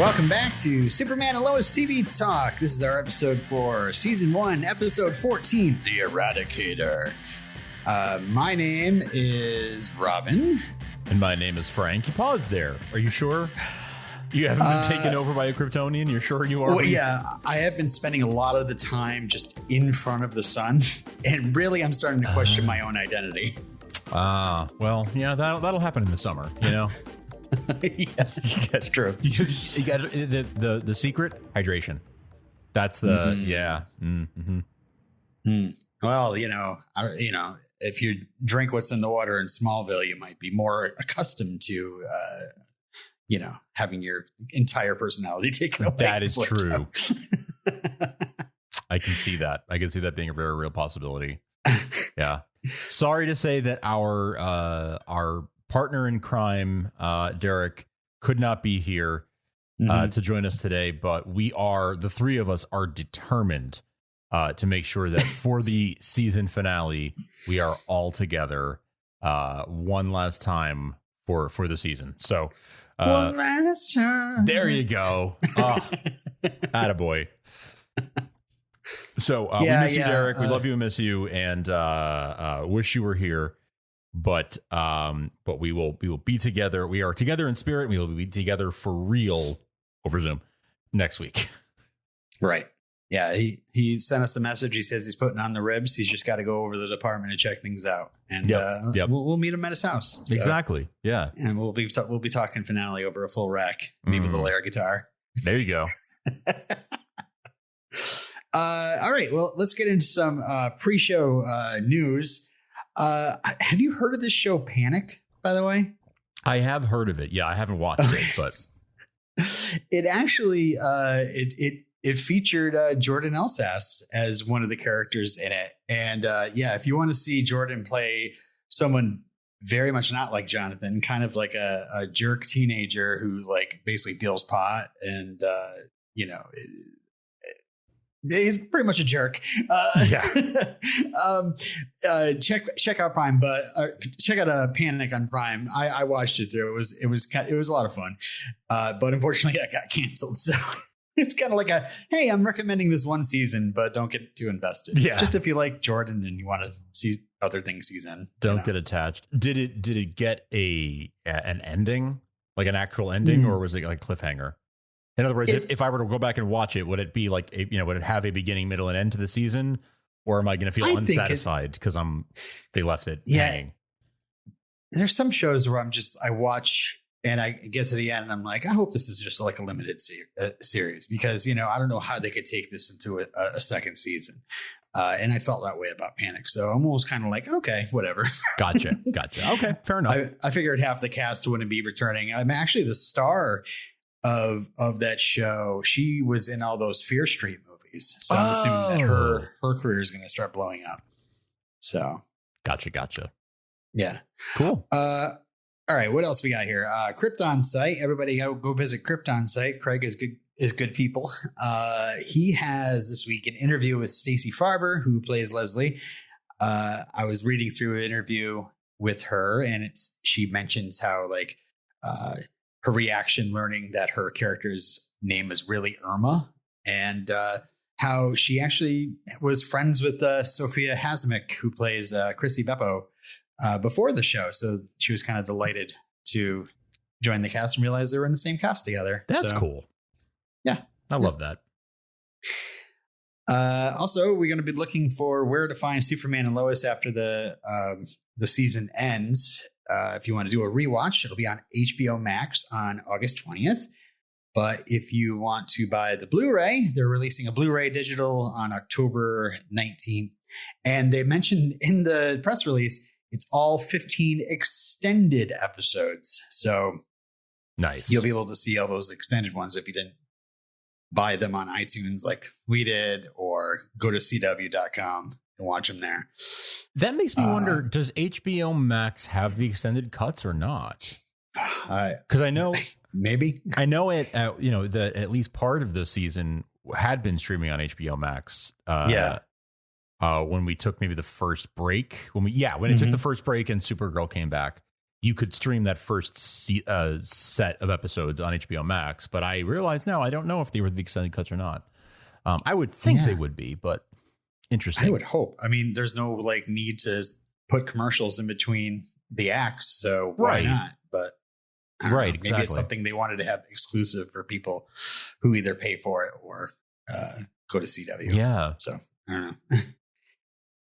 Welcome back to Superman and Lois TV Talk. This is our episode for Season 1, Episode 14, The Eradicator. My name is Robin. And my name is Frank. You paused there. Are you sure? You haven't been taken over by a Kryptonian? You're sure you are? Well, yeah, I have been spending a lot of the time just in front of the sun. And really, I'm starting to question my own identity. Well, yeah, that'll happen in the summer, you know? Yeah, that's true. You got the secret? Hydration. That's the, yeah. Well, if you drink what's in the water in Smallville, you might be more accustomed to, having your entire personality taken away. That is true. I can see that. I can see that being a very real possibility. Yeah. Sorry to say that our partner in crime, Derek, could not be here to join us today, but the three of us are determined to make sure that for the season finale, we are all together one last time for the season. So one last time. There you go. Attaboy. So we miss you, Derek. We love you and miss you, and wish you were here. But we will be together. We are together in spirit. We will be together for real over Zoom next week. Right. Yeah, he sent us a message. He says he's putting on the ribs. He's just got to go over to the department and check things out. And we'll meet him at his house. So. Exactly. Yeah. And we'll be talking finale over a full rack, maybe with a little air guitar. There you go. All right. Well, let's get into some pre-show news. Have you heard of this show Panic, by the way? I have heard of it. Yeah, I haven't watched it, but it actually it featured Jordan Elsass as one of the characters in it. And if you want to see Jordan play someone very much not like Jonathan, kind of like a jerk teenager who like basically deals pot and he's pretty much a jerk. Check out Prime, but check out Panic on Prime. I watched it through. It was a lot of fun, but unfortunately, I got canceled. So it's kind of like hey, I'm recommending this one season, but don't get too invested. Yeah, just if you like Jordan and you want to see other things he's in, don't get attached. Did it get an ending, like an actual ending, or was it like cliffhanger? In other words, if I were to go back and watch it, would it be like, would it have a beginning, middle, and end to the season? Or am I going to feel unsatisfied because they left it hanging? There's some shows where I watch and I get to the end and I'm like, I hope this is just like a limited series because, I don't know how they could take this into a second season. And I felt that way about Panic. So I'm almost kind of like, okay, whatever. Gotcha. Okay, fair enough. I figured half the cast wouldn't be returning. I'm actually the star of that show. She was in all those Fear Street movies, so I'm assuming that her career is going to start blowing up. So gotcha. Yeah, cool. All right, what else we got here? Krypton site. Everybody go visit Krypton site. Craig is good people. He has this week an interview with Stacey Farber, who plays Leslie. I was reading through an interview with her, and she mentions how like her reaction learning that her character's name is really Irma, and how she actually was friends with Sophia Hasmick, who plays Chrissy Beppo, before the show. So she was kind of delighted to join the cast and realize they were in the same cast together. That's cool. Yeah. I love that. Also, we're going to be looking for where to find Superman and Lois after the season ends. If you want to do a rewatch, it'll be on HBO Max on August 20th. But if you want to buy the Blu-ray, they're releasing a Blu-ray digital on October 19th. And they mentioned in the press release, it's all 15 extended episodes. So nice. You'll be able to see all those extended ones if you didn't buy them on iTunes like we did, or go to cw.com. and watch them there. That makes me wonder, does HBO Max have the extended cuts or not? Because I know maybe I know it. That at least part of the season had been streaming on HBO Max. When we took maybe the first break, when it took the first break and Supergirl came back, you could stream that first set of episodes on HBO Max. But I realized now I don't know if they were the extended cuts or not. I would think they would be, but interesting. I would hope. I mean, there's no like need to put commercials in between the acts, so why not? But I don't know, maybe it's something they wanted to have exclusive for people who either pay for it or go to CW. Yeah. So I don't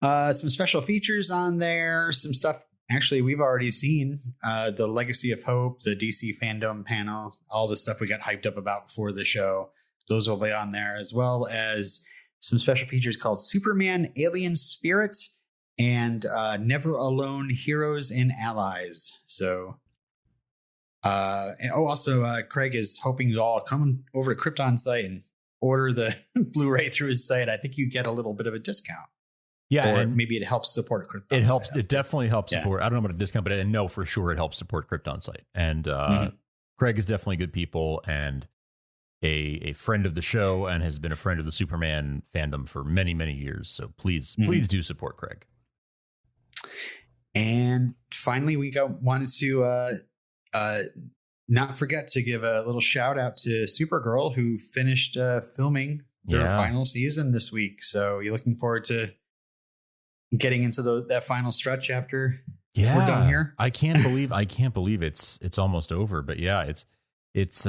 know. Some special features on there. Some stuff. Actually, we've already seen the Legacy of Hope, the DC fandom panel, all the stuff we got hyped up about before the show. Those will be on there, as well as some special features called Superman, Alien Spirit, and Never Alone Heroes and Allies. So, also Craig is hoping you all come over to Krypton site and order the Blu-ray through his site. I think you get a little bit of a discount. Yeah, or maybe it helps support Krypton. It helps. It definitely helps support. I don't know about a discount, but I know for sure it helps support Krypton site. And Craig is definitely good people and a friend of the show, and has been a friend of the Superman fandom for many, many years. So please do support Craig. And finally, we wanted to not forget to give a little shout out to Supergirl, who finished filming their final season this week. So you're looking forward to getting into that final stretch after we're done here. I can't believe it's almost over. But yeah, it's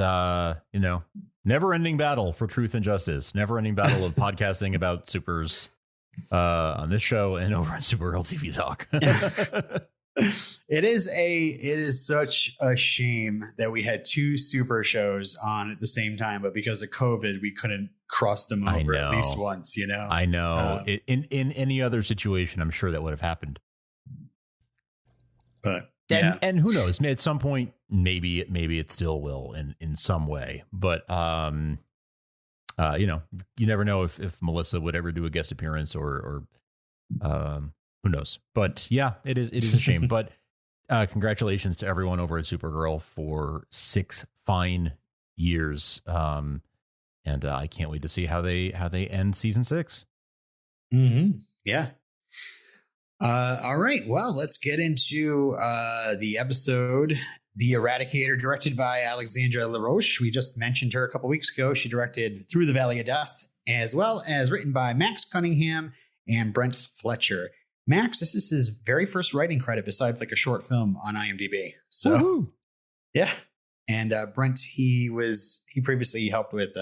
never ending battle for truth and justice. Never ending battle of podcasting about supers on this show and over on Supergirl TV Talk. It is such a shame that we had two super shows on at the same time, but because of COVID, we couldn't cross them over at least once, I know. In any other situation, I'm sure that would have happened. But and who knows? At some point, maybe it still will in some way. But you never know if Melissa would ever do a guest appearance or who knows? But yeah, it is a shame. But congratulations to everyone over at Supergirl for 6 fine years. And I can't wait to see how they end season 6. Mm-hmm. Yeah. All right. Well, let's get into the episode. The Eradicator, directed by Alexandra LaRoche. We just mentioned her a couple weeks ago. She directed Through the Valley of Death, as well as written by Max Cunningham and Brent Fletcher. Max, this is his very first writing credit besides like a short film on IMDb. So, woo-hoo. Yeah. And Brent, he previously helped with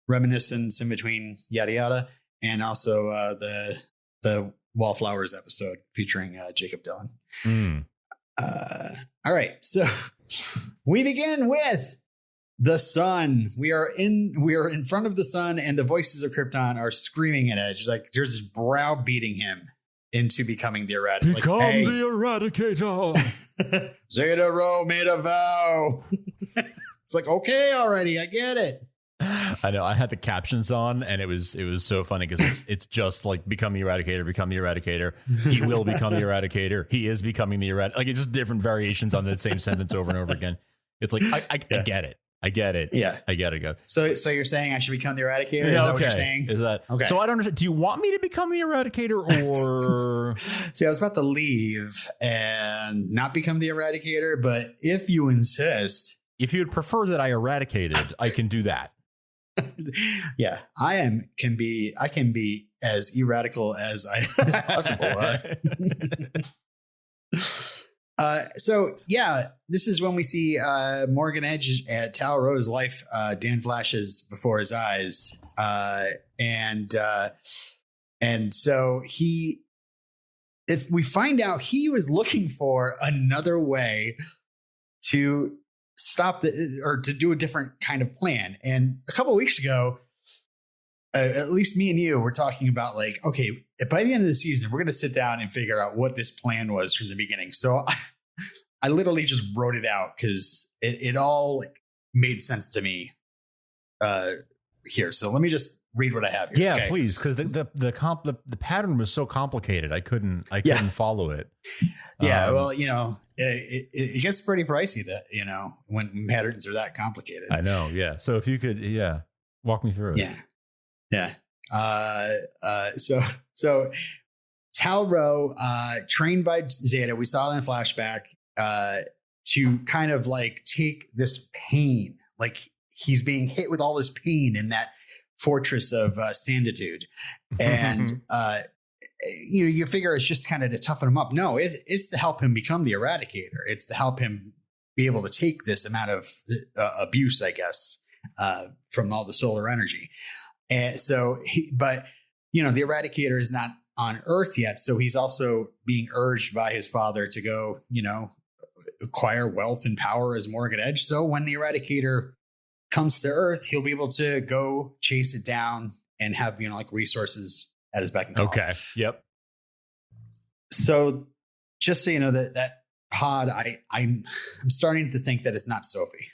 Reminiscence in Between Yada Yada, and also the Wallflowers episode featuring Jacob Dylan. All right, so we begin with the sun. We are in front of the sun, and the voices of Krypton are screaming at Edge, like they're just browbeating him into becoming the Eradicator. Become the Eradicator. Zeta Rho made a vow. It's like, okay, already, I get it. I know. I had the captions on, and it was so funny because it's just like become the Eradicator. He will become the Eradicator. He is becoming the Eradicator. Like it's just different variations on the same sentence over and over again. It's like I get it. I get it. Yeah, I get it. So you're saying I should become the Eradicator? Is that what you're saying? Is that okay? So I don't understand. Do you want me to become the Eradicator, or see? I was about to leave and not become the Eradicator, but if you insist, if you'd prefer that I eradicated, I can do that. Yeah, I can be as eradical as possible. So yeah, this is when we see Morgan Edge at Tal Rho's life. Dan flashes before his eyes, and so if we find out he was looking for another way to stop or to do a different kind of plan. And a couple of weeks ago, at least me and you were talking about like, okay, by the end of the season, we're going to sit down and figure out what this plan was from the beginning. So I literally just wrote it out because it all like made sense to me here. So let me just read what I have here. Yeah, okay? Please. Cause the pattern was so complicated. I couldn't follow it. Yeah. Well, it gets pretty pricey that, when patterns are that complicated. I know. Yeah. So if you could, walk me through it. Yeah. So Tal Rho, trained by Zeta, we saw in a flashback, to kind of like take this pain, like he's being hit with all this pain in that fortress of Sanditude. And you figure it's just kind of to toughen him up. No, it's to help him become the Eradicator. It's to help him be able to take this amount of abuse, I guess, from all the solar energy. And so, the Eradicator is not on Earth yet. So he's also being urged by his father to go, acquire wealth and power as Morgan Edge. So when the Eradicator comes to Earth, he'll be able to go chase it down and have, like resources at his beck and call. Okay. Yep. So just so you know that pod, I'm starting to think that it's not Sophie.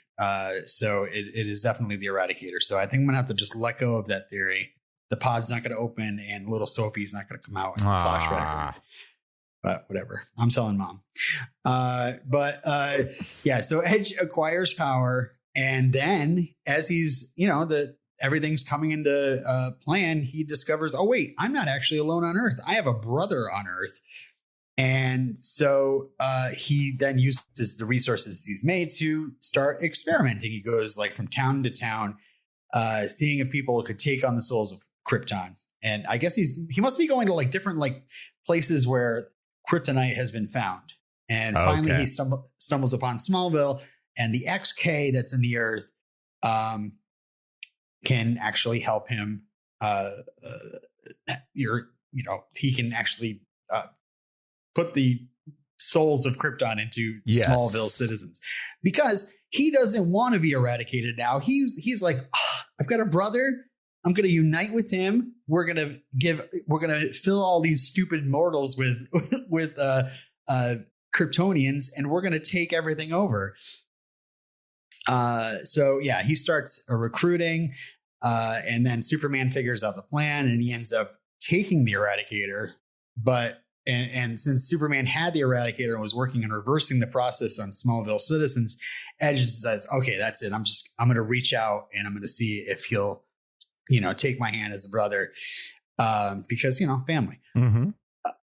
So it is definitely the Eradicator. So I think I'm gonna have to just let go of that theory. The pod's not going to open and little Sophie's not going to come out and flashback. But whatever. I'm telling Mom. So Edge acquires power. And then as he's, everything's coming into plan, he discovers, oh, wait, I'm not actually alone on Earth. I have a brother on Earth. And so he then uses the resources he's made to start experimenting. He goes like from town to town, seeing if people could take on the souls of Krypton. And I guess he must be going to like different like places where kryptonite has been found. And finally he stumbles upon Smallville, and the XK that's in the Earth can actually help him. He can actually put the souls of Krypton into Smallville citizens, because he doesn't want to be eradicated now. He's like, I've got a brother. I'm going to unite with him. We're going to fill all these stupid mortals with Kryptonians, and we're going to take everything over. He starts recruiting, and then Superman figures out the plan, and he ends up taking the Eradicator. But since Superman had the Eradicator and was working on reversing the process on Smallville citizens, Edge says, "Okay, that's it. I'm going to reach out and I'm going to see if he'll." Take my hand as a brother, because, family. Mm-hmm.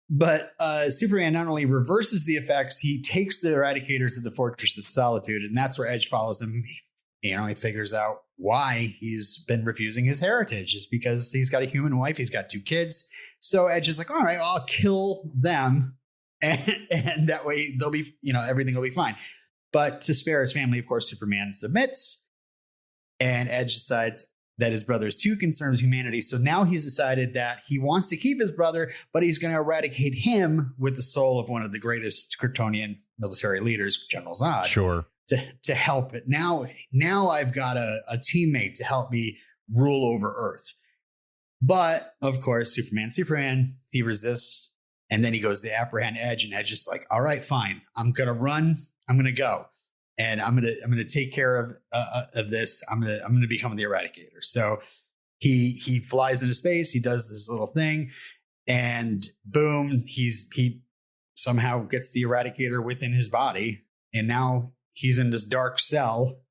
But Superman not only reverses the effects, he takes the Eradicators to the Fortress of Solitude. And that's where Edge follows him. He figures out why he's been refusing his heritage is because he's got a human wife. He's got 2 kids. So Edge is like, all right, I'll kill them. And that way they'll be, everything will be fine. But to spare his family, of course, Superman submits. And Edge decides that his brother is too concerned with humanity. So now he's decided that he wants to keep his brother, but he's going to eradicate him with the soul of one of the greatest Kryptonian military leaders, General Zod. Sure. To help it. Now I've got a teammate to help me rule over Earth. But of course, Superman, he resists. And then he goes to apprehend Edge, and Edge is like, all right, fine. I'm going to run. I'm going to go. And I'm gonna take care of this. I'm gonna become the Eradicator. So he flies into space. He does this little thing, and boom, he somehow gets the Eradicator within his body, and now he's in this dark cell.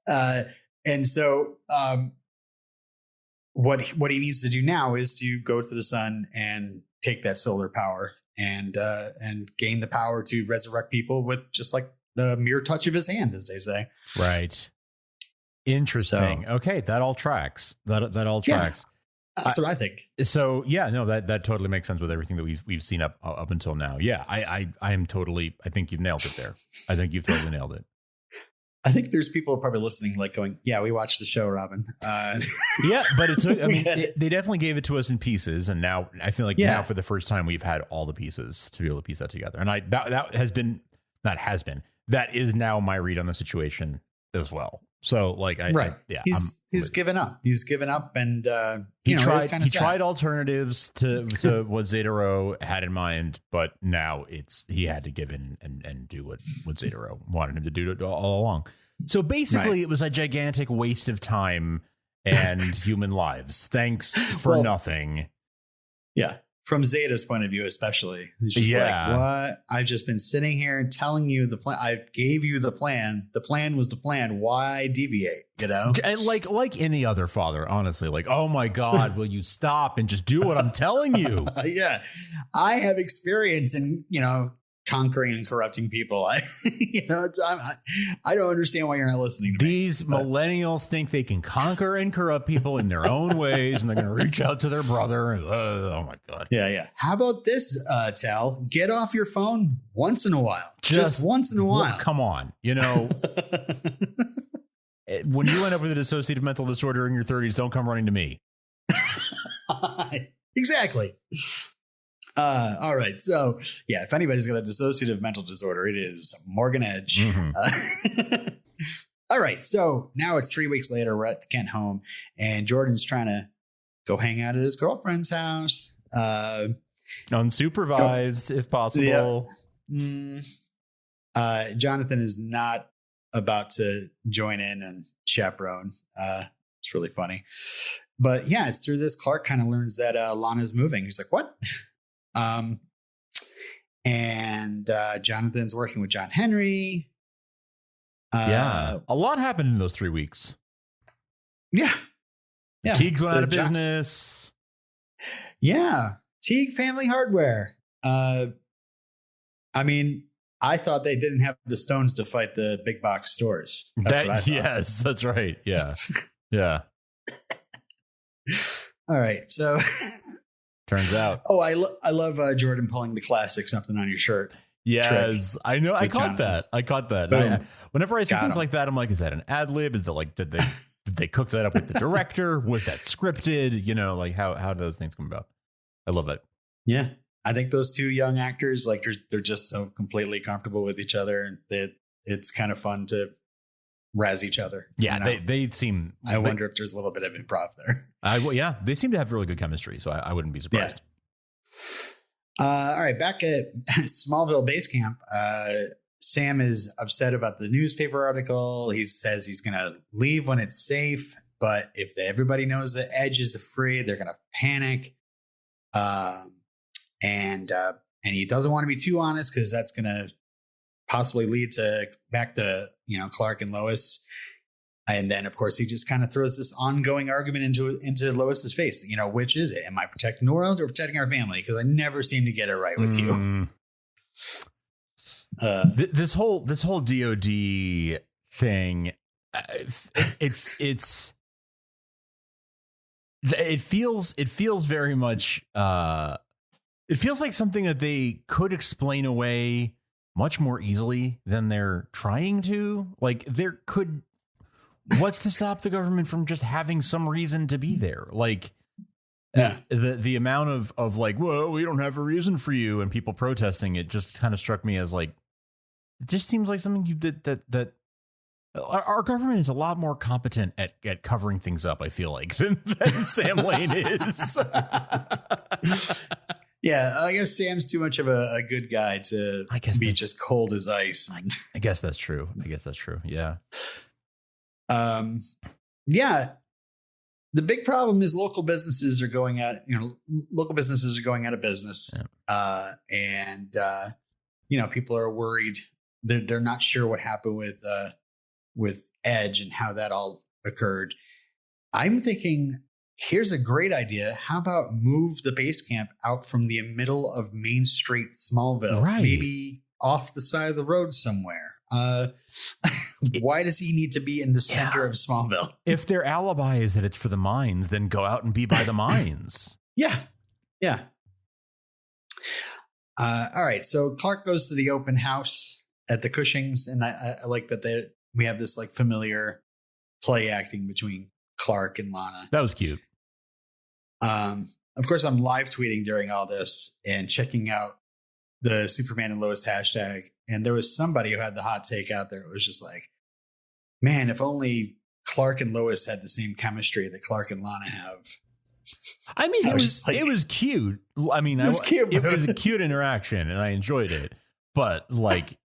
And so what he needs to do now is to go to the sun and take that solar power and gain the power to resurrect people with just like the mere touch of his hand, as they say. Right. Interesting. So, okay, that all tracks. That all tracks. Yeah, that's what I think. So that totally makes sense with everything that we've seen up until now. Yeah, I am totally. I think you've nailed it there. I think you've totally nailed it. I think there's people probably listening, like going, "Yeah, we watched the show, Robin." Yeah, but it took. I mean, they definitely gave it to us in pieces, and now I feel like now for the first time we've had all the pieces to be able to piece that together. And that is now my read on the situation as well. So like, he's given up. He's given up, and he tried alternatives to what Zeta Rho had in mind, but now he had to give in and do what Zeta Rho wanted him to do all along. So basically, it was a gigantic waste of time and human lives. Thanks for nothing. Yeah. From Zeta's point of view, especially. It's just like, what? I've just been sitting here and telling you the plan. I gave you the plan. The plan was the plan. Why deviate? And like any other father, honestly, like, oh my God, will you stop and just do what I'm telling you? Yeah. I have experience in, conquering and corrupting people. I don't understand why you're not listening to These millennials think they can conquer and corrupt people in their own ways, and they're going to reach out to their brother. And, oh my God. Yeah. How about this, Tal? Get off your phone once in a while. Just once in a while. Come on. When you end up with a dissociative mental disorder in your 30s, don't come running to me. Exactly. All right. So, yeah, if anybody's got a dissociative mental disorder, it is Morgan Edge. Mm-hmm. All right. So now it's 3 weeks later. We're at the Kent home, and Jordan's trying to go hang out at his girlfriend's house. Unsupervised, if possible. Yeah. Jonathan is not about to join in and chaperone. It's really funny. But yeah, it's through this Clark kind of learns that Lana's moving. He's like, what? And Jonathan's working with John Henry. A lot happened in those 3 weeks. Yeah. Teague went out of business. Yeah. Teague Family Hardware. I mean, I thought they didn't have the stones to fight the big box stores. That's what I thought. Yes, that's right. Yeah. Yeah. All right. So turns out. Oh, I love Jordan pulling the classic something on your shirt. Yes, I know. I caught that. Whenever I see things like that, I'm like, is that an ad lib? Is that like, did they cook that up with the director? Was that scripted? Like how do those things come about? I love that. Yeah. I think those two young actors, like they're just so completely comfortable with each other, and it's kind of fun to razz each other. Yeah, they seem. I wonder if there's a little bit of improv there. Yeah, they seem to have really good chemistry, so I wouldn't be surprised. Yeah. All right, back at Smallville base camp, Sam is upset about the newspaper article. He says he's going to leave when it's safe, but if everybody knows that Edge is afraid, they're going to panic. And he doesn't want to be too honest because that's going to possibly lead back to Clark and Lois. And then, of course, he just kind of throws this ongoing argument into Lois's face. Which is it? Am I protecting the world or protecting our family? Because I never seem to get it right with you. This whole DOD thing, it feels very much. It feels like something that they could explain away much more easily than they're trying to. Like what's to stop the government from just having some reason to be there? Like, the amount of like, well, we don't have a reason for you, and people protesting it just kind of struck me as like, it just seems like something you did that our government is a lot more competent at covering things up, I feel like, than Sam Lane is. Yeah, I guess Sam's too much of a good guy to be just cold as ice. I guess that's true. Yeah. Yeah. The big problem is local businesses are going out of business. Yeah. And people are worried. They're not sure what happened with Edge and how that all occurred. I'm thinking, here's a great idea. How about move the base camp out from the middle of Main Street, Smallville? Right. Maybe off the side of the road somewhere. Why does he need to be in the center of Smallville? If their alibi is that it's for the mines, then go out and be by the mines. Yeah. All right. So Clark goes to the open house at the Cushings, and I like that we have this like familiar play acting between Clark and Lana. That was cute. Of course, I'm live tweeting during all this and checking out the Superman and Lois hashtag. And there was somebody who had the hot take out there. It was just like, man, if only Clark and Lois had the same chemistry that Clark and Lana have. I mean, it was cute. I mean, it was a cute interaction and I enjoyed it. But like,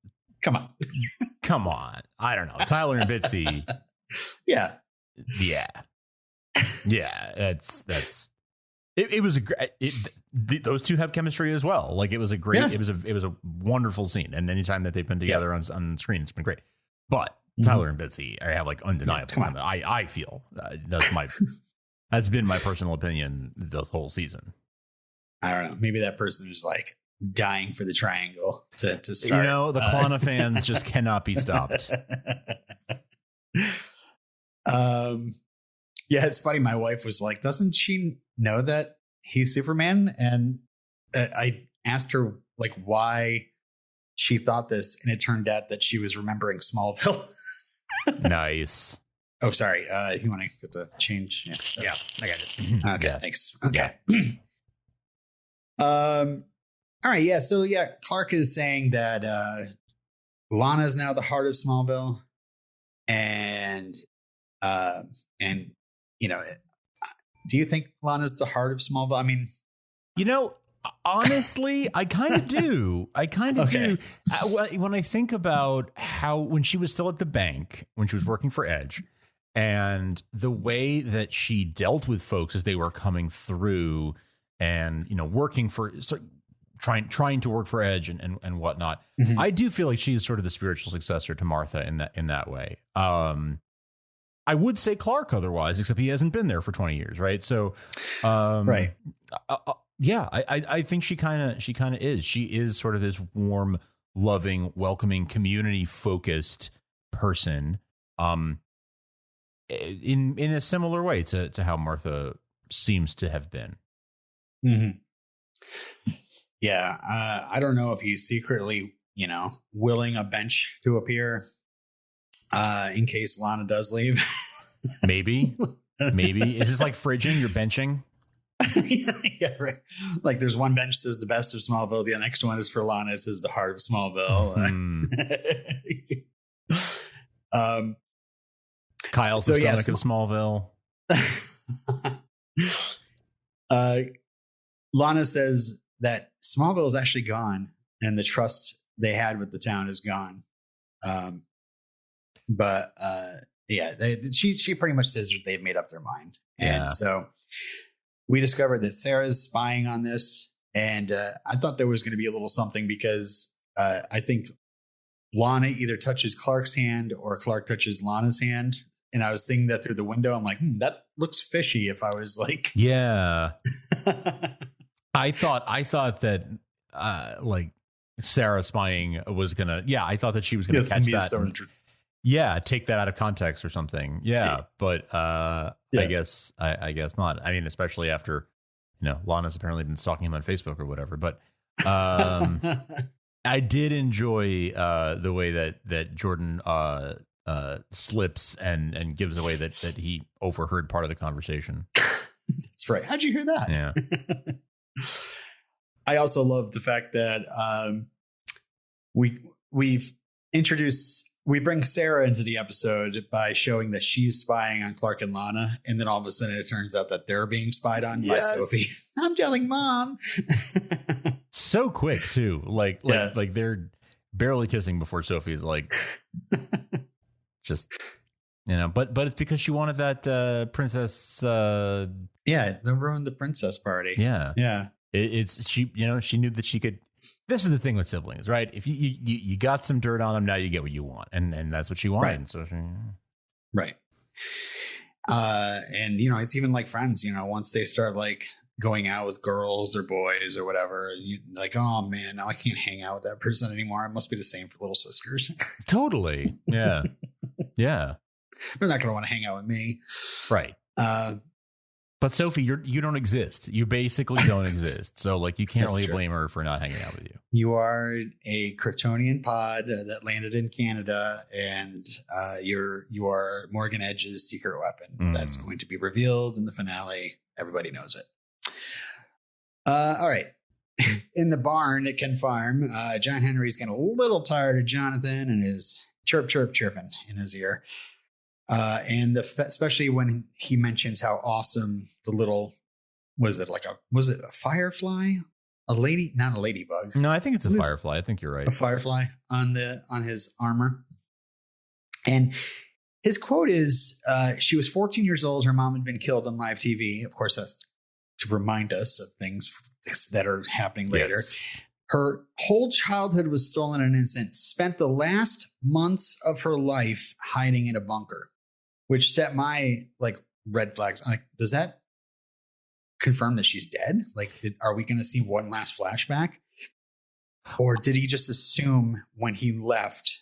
come on. I don't know. Tyler and Bitsy. Yeah. It was those two have chemistry as well. Like it was a great, it was a wonderful scene. And anytime that they've been together on screen, it's been great. But Tyler and Bitsy, I have like undeniable. I feel that's been my personal opinion the whole season. I don't know. Maybe that person is like, dying for the triangle to start. You know, the Lana fans just cannot be stopped. Yeah, it's funny. My wife was like, doesn't she know that he's Superman? And I asked her like why she thought this, and it turned out that she was remembering Smallville. Nice. Oh, sorry. You want to get the change? Yeah, I got it. Okay, Yeah. thanks. Okay. All right. Yeah. So yeah, Clark is saying that Lana is now the heart of Smallville, and you know, do you think Lana's the heart of Smallville? I mean, You know, honestly, I kind of do. I kind of Okay. do. When I think about how when she was still at the bank, when she was working for Edge, and the way that she dealt with folks as they were coming through, and working for trying to work for Edge and whatnot, Mhm. I do feel like she is sort of the spiritual successor to Martha in that way. I would say Clark otherwise, except he hasn't been there for 20 years, right? So, right. yeah, I think she kind of is. She is sort of this warm, loving, welcoming, community focused person. In a similar way to how Martha seems to have been. Mm-hmm. Yeah. I don't know if he's secretly, willing a bench to appear in case Lana does leave. Maybe it's just like fridging. You're benching. Yeah, right. Like there's one bench says the best of Smallville. The next one is for Lana. It says the heart of Smallville. Kyle's So, the yeah, stomach of Smallville. Lana says that Smallville is actually gone and the trust they had with the town is gone. She pretty much says that they've made up their mind. Yeah. And so we discovered that Sarah's spying on this. And I thought there was going to be a little something because I think Lana either touches Clark's hand or Clark touches Lana's hand. And I was seeing that through the window. I'm like, that looks fishy if I was like. Yeah. I thought that like Sarah spying was gonna. Yeah, I thought that she was gonna catch that. Yeah, take that out of context or something. Yeah, but I guess not. I mean, especially after Lana's apparently been stalking him on Facebook or whatever. But I did enjoy the way that Jordan slips and gives away that he overheard part of the conversation. That's right. How'd you hear that? Yeah. I also love the fact that we bring Sarah into the episode by showing that she's spying on Clark and Lana, and then all of a sudden it turns out that they're being spied on by Sophie. I'm telling Mom. So quick too, like they're barely kissing before Sophie's like, just but it's because she wanted that princess. They ruined the princess party. Yeah. It's she knew that she could. This is the thing with siblings, right? If you got some dirt on them, now you get what you want, and that's what she wanted. Right. So right. And it's even like friends. Once they start like going out with girls or boys or whatever, you like, oh man, now I can't hang out with that person anymore. It must be the same for little sisters. Totally. Yeah. Yeah. They're not going to want to hang out with me. Right. But Sophie, you don't exist. You basically don't exist. So like you can't really blame her for not hanging out with you. You are a Kryptonian pod that landed in Canada, and you are Morgan Edge's secret weapon. That's going to be revealed in the finale. Everybody knows it. All right. In the barn at Ken Farm, John Henry's getting a little tired of Jonathan and his chirping in his ear. And especially when he mentions how awesome the little, was it a firefly? Not a ladybug. No, I think it's a firefly. I think you're right. A firefly on his armor. And his quote is, she was 14 years old. Her mom had been killed on live TV. Of course, that's to remind us of things that are happening later. Yes. Her whole childhood was stolen in an instant. Spent the last months of her life hiding in a bunker, which set my red flags. Does that confirm that she's dead? Are we going to see one last flashback? Or did he just assume when he left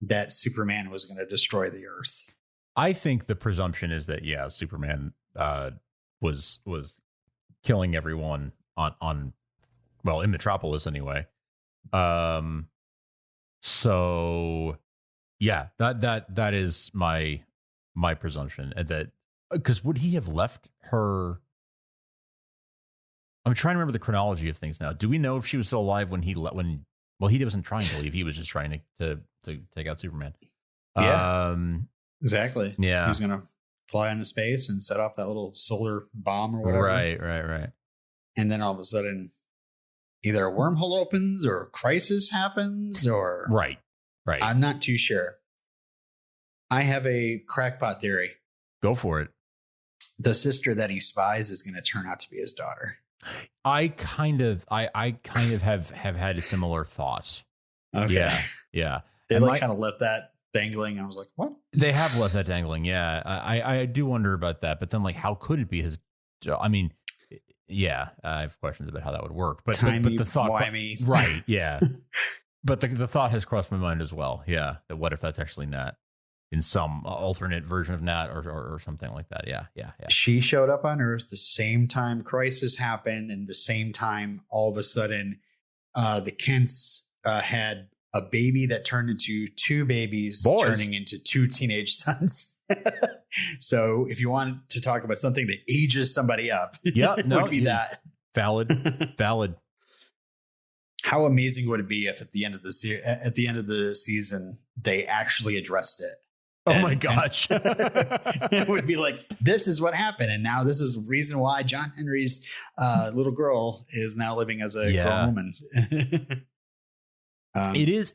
that Superman was going to destroy the Earth? I think the presumption is that, yeah, Superman was killing everyone on well, in Metropolis anyway. So yeah, that is my presumption. And that, because would he have left her? I'm trying to remember the chronology of things now. Do we know if she was still alive when he wasn't trying to leave. He was just trying to take out Superman. Yeah. Exactly. Yeah. He was going to fly into space and set off that little solar bomb or whatever. Right. And then all of a sudden, either a wormhole opens or a crisis happens, or right. I'm not too sure. I have a crackpot theory. Go for it. The sister that he spies is going to turn out to be his daughter. I kind of have had a similar thought. Okay. Yeah. They kind of left that dangling. I was like, what? They have left that dangling. Yeah. I do wonder about that. But then, like, how could it be his? I mean, yeah, I have questions about how that would work. But the thought, right? Yeah. But the thought has crossed my mind as well. Yeah. That what if that's actually Nat in some alternate version of Nat or something like that? Yeah. She showed up on Earth the same time crisis happened, and the same time all of a sudden the Kents had a baby that turned into two babies, turning into two teenage sons. So if you want to talk about something that ages somebody up, it would be that. Valid. How amazing would it be if at the end of the season they actually addressed it? Oh my gosh. It would be like, this is what happened. And now this is the reason why John Henry's little girl is now living as a grown woman. It is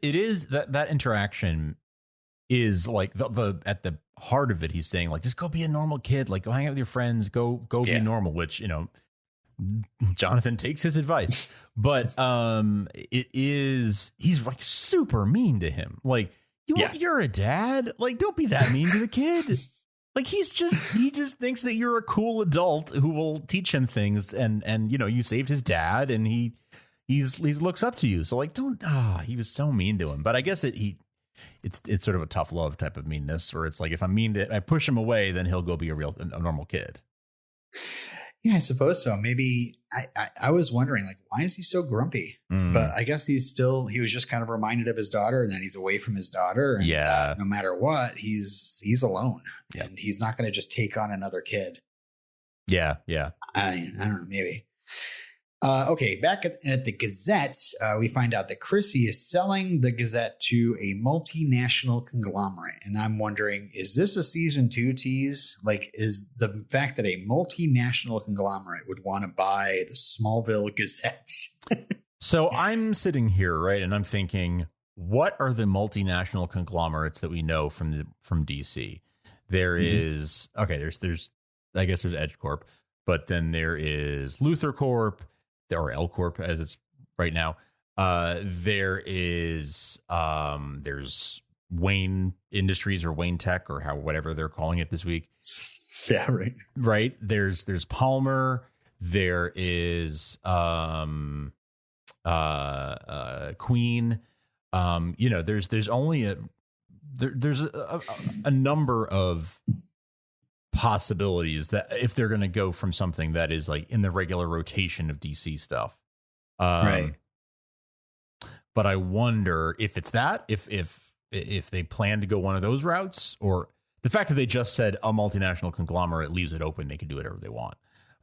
that interaction is like the at the heart of it. He's saying, like, just go be a normal kid, like go hang out with your friends, go be normal, which, you know, Jonathan takes his advice, but he's like super mean to him. Like, you're a dad, like, don't be that mean to the kid. Like, he just thinks that you're a cool adult who will teach him things, and you know, you saved his dad, and he looks up to you. So, like, he was so mean to him. But I guess it's sort of a tough love type of meanness, where it's like, if I'm mean to, I push him away, then he'll go be a normal kid. Yeah, I suppose so. Maybe I was wondering, like, why is he so grumpy? But I guess he was just kind of reminded of his daughter, and then he's away from his daughter. And, no matter what, he's alone, and he's not going to just take on another kid. Yeah. I don't know, maybe. Okay, back at the Gazette, we find out that Chrissy is selling the Gazette to a multinational conglomerate. And I'm wondering, is this a season 2 tease? Like, is the fact that a multinational conglomerate would want to buy the Smallville Gazette? So I'm sitting here, right, and I'm thinking, what are the multinational conglomerates that we know from DC? There is, there's I guess there's Edge Corp, but then there is Luthor Corp, or L Corp as it's right now. There's Wayne Industries or Wayne Tech, or whatever they're calling it this week. Yeah, right. Right. There's Palmer. There is Queen. You know, there's only there's a number of possibilities that if they're going to go from something that is like in the regular rotation of DC stuff. Right. But I wonder if it's that, if they plan to go one of those routes, or the fact that they just said a multinational conglomerate leaves it open. They can do whatever they want.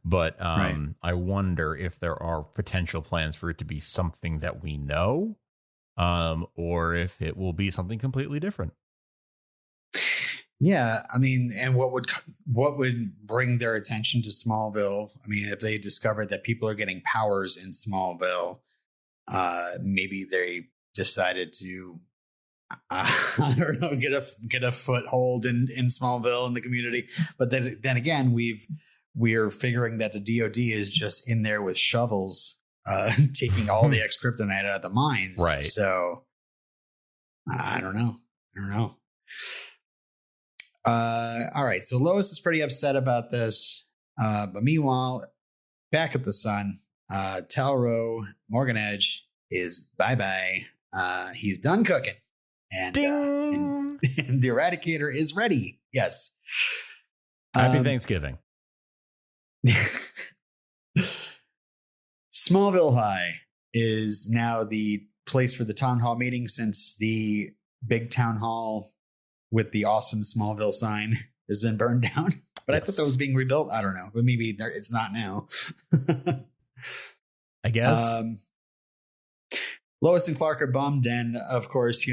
But I wonder if there are potential plans for it to be something that we know, or if it will be something completely different. Yeah, I mean, and what would bring their attention to Smallville? I mean, if they discovered that people are getting powers in Smallville, maybe they decided to, I don't know, get a foothold in Smallville in the community. But then again, we're figuring that the DOD is just in there with shovels, taking all the kryptonite out of the mines. Right. So I don't know. All right. So Lois is pretty upset about this. But meanwhile, back at the Sun, Talro, Morgan Edge is bye-bye. He's done cooking. And the Eradicator is ready. Yes. Happy Thanksgiving. Smallville High is now the place for the town hall meeting since the big town hall with the awesome Smallville sign has been burned down. But I thought that was being rebuilt. I don't know, but maybe it's not now. I guess. Lois and Clark are bummed. And of course,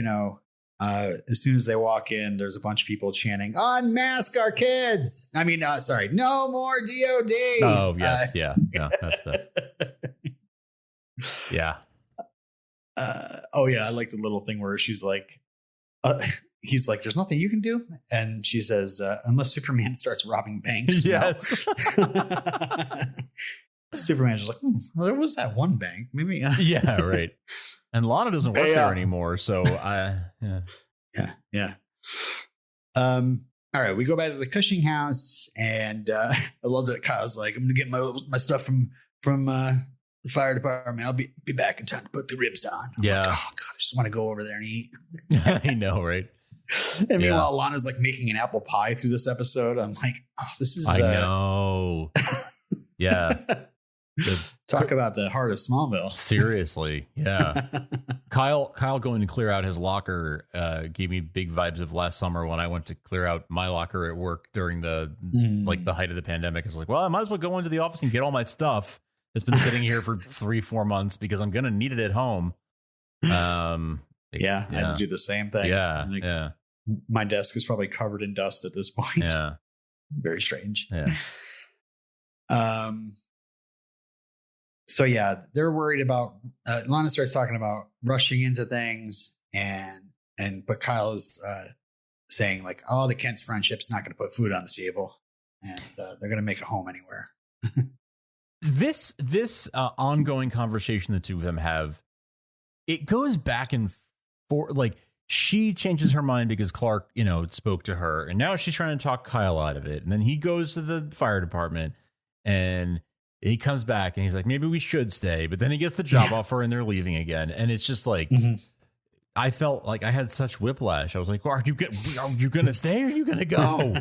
as soon as they walk in, there's a bunch of people chanting, "Unmask our kids." I mean, sorry, no more DOD. Oh, yes. Yeah. That's the. Yeah. I like the little thing where she's like, he's like, "There's nothing you can do," and she says, "Unless Superman starts robbing banks." Yes. Superman's just like, well, there was that one bank, maybe. Yeah, right. And Lana doesn't work there anymore, so yeah. All right, we go back to the Cushing house, and I love that Kyle's like, "I'm gonna get my stuff from the fire department. I'll be back in time to put the ribs on." I'm like, oh God, I just want to go over there and eat. I know, right? And meanwhile, Lana's like making an apple pie through this episode. I'm like, oh, this is. I know. Yeah. Talk about the heart of Smallville. Seriously. Yeah. Kyle going to clear out his locker gave me big vibes of last summer when I went to clear out my locker at work during the height of the pandemic. It's like, well, I might as well go into the office and get all my stuff that's been sitting here for 3-4 months because I'm going to need it at home. I had to do the same thing. Yeah. My desk is probably covered in dust at this point. Yeah. Very strange. Yeah. So they're worried about Lana starts talking about rushing into things but Kyle is saying like, oh, the Kent's friendship's not going to put food on the table and they're going to make a home anywhere. This ongoing conversation the two of them have, it goes back and forth. Like she changes her mind because Clark, spoke to her and now she's trying to talk Kyle out of it. And then he goes to the fire department and he comes back and he's like, maybe we should stay. But then he gets the job offer and they're leaving again. And it's just like, I felt like I had such whiplash. I was like, well, are you going to stay or are you going to go?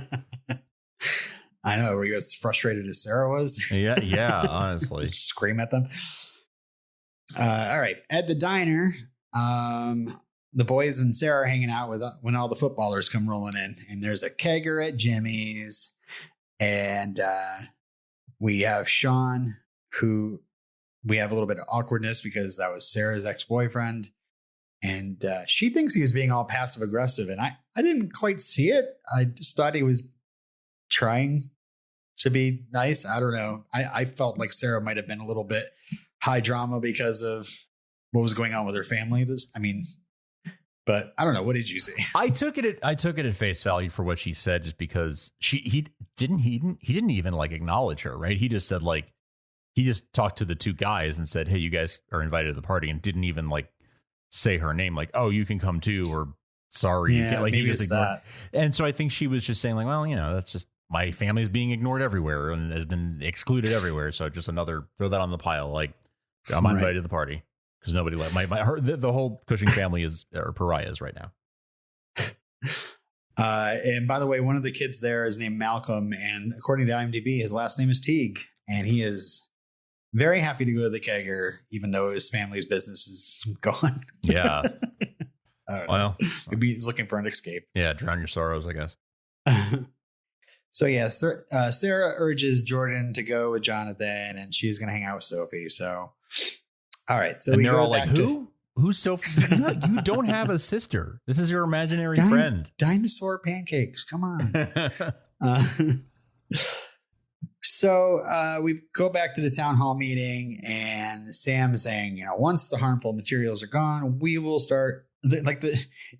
I know. Were you as frustrated as Sarah was? Yeah, honestly. Scream at them. All right. At the diner, the boys and Sarah are hanging out when all the footballers come rolling in. And there's a kegger at Jimmy's. And we have Sean, who we have a little bit of awkwardness because that was Sarah's ex-boyfriend. And she thinks he was being all passive aggressive. And I didn't quite see it. I just thought he was trying to be nice. I don't know. I felt like Sarah might have been a little bit high drama because of what was going on with her family. But I don't know. What did you see? I took it at face value for what she said, just because he didn't even like acknowledge her, right? He just said like, he just talked to the two guys and said, "Hey, you guys are invited to the party," and didn't even like say her name, like, "Oh, you can come too," or "Sorry." Yeah, like maybe he just ignored. that. And so I think she was just saying like, well, that's just my family's being ignored everywhere and has been excluded everywhere. So just another, throw that on the pile. Like, I'm invited to the party. Because nobody let the whole Cushing family are pariahs right now. And by the way, one of the kids there is named Malcolm, and according to IMDb, his last name is Teague, and he is very happy to go to the kegger, even though his family's business is gone. Yeah. Well, maybe he's looking for an escape. Yeah, drown your sorrows, I guess. So Sarah urges Jordan to go with Jonathan, and she's going to hang out with Sophie. So. All right, so and they're all like, "Who's Sophie? You don't have a sister. This is your imaginary friend." Dinosaur pancakes. Come on. So we go back to the town hall meeting, and Sam is saying, once the harmful materials are gone, we will start.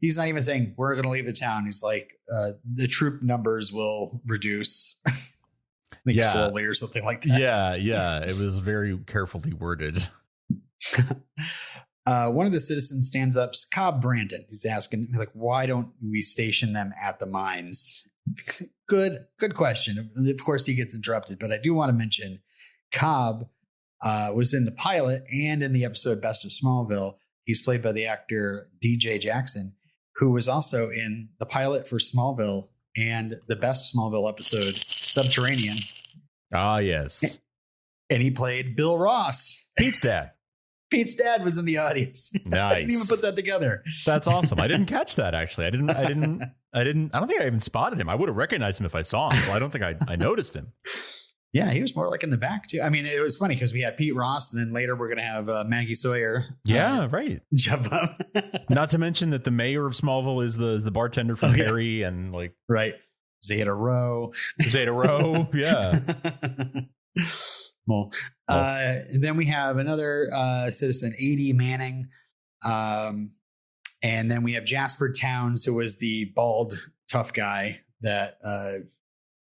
He's not even saying we're going to leave the town. He's like, the troop numbers will reduce. Slowly or something like that. Yeah. It was very carefully worded. One of the citizens stands up, Cobb Brandon. He's asking, like, why don't we station them at the mines? Good question. Of course, he gets interrupted, but I do want to mention Cobb was in the pilot and in the episode Best of Smallville. He's played by the actor DJ Jackson, who was also in the pilot for Smallville and the Best Smallville episode, Subterranean. Ah, yes. And he played Bill Ross. Pete's dad. Pete's dad was in the audience. Nice. I didn't even put that together. That's awesome. I didn't catch that, actually. I don't think I even spotted him. I would have recognized him if I saw him. So I don't think I noticed him. Yeah, he was more like in the back too. I mean, it was funny because we had Pete Ross, and then later we're going to have Maggie Sawyer. Yeah, right. Jump up. Not to mention that the mayor of Smallville is the bartender from Harry, and like right, Zeta Rowe. Yeah. Well, and then we have another citizen, A.D. Manning, and then we have Jasper Towns, who was the bald tough guy that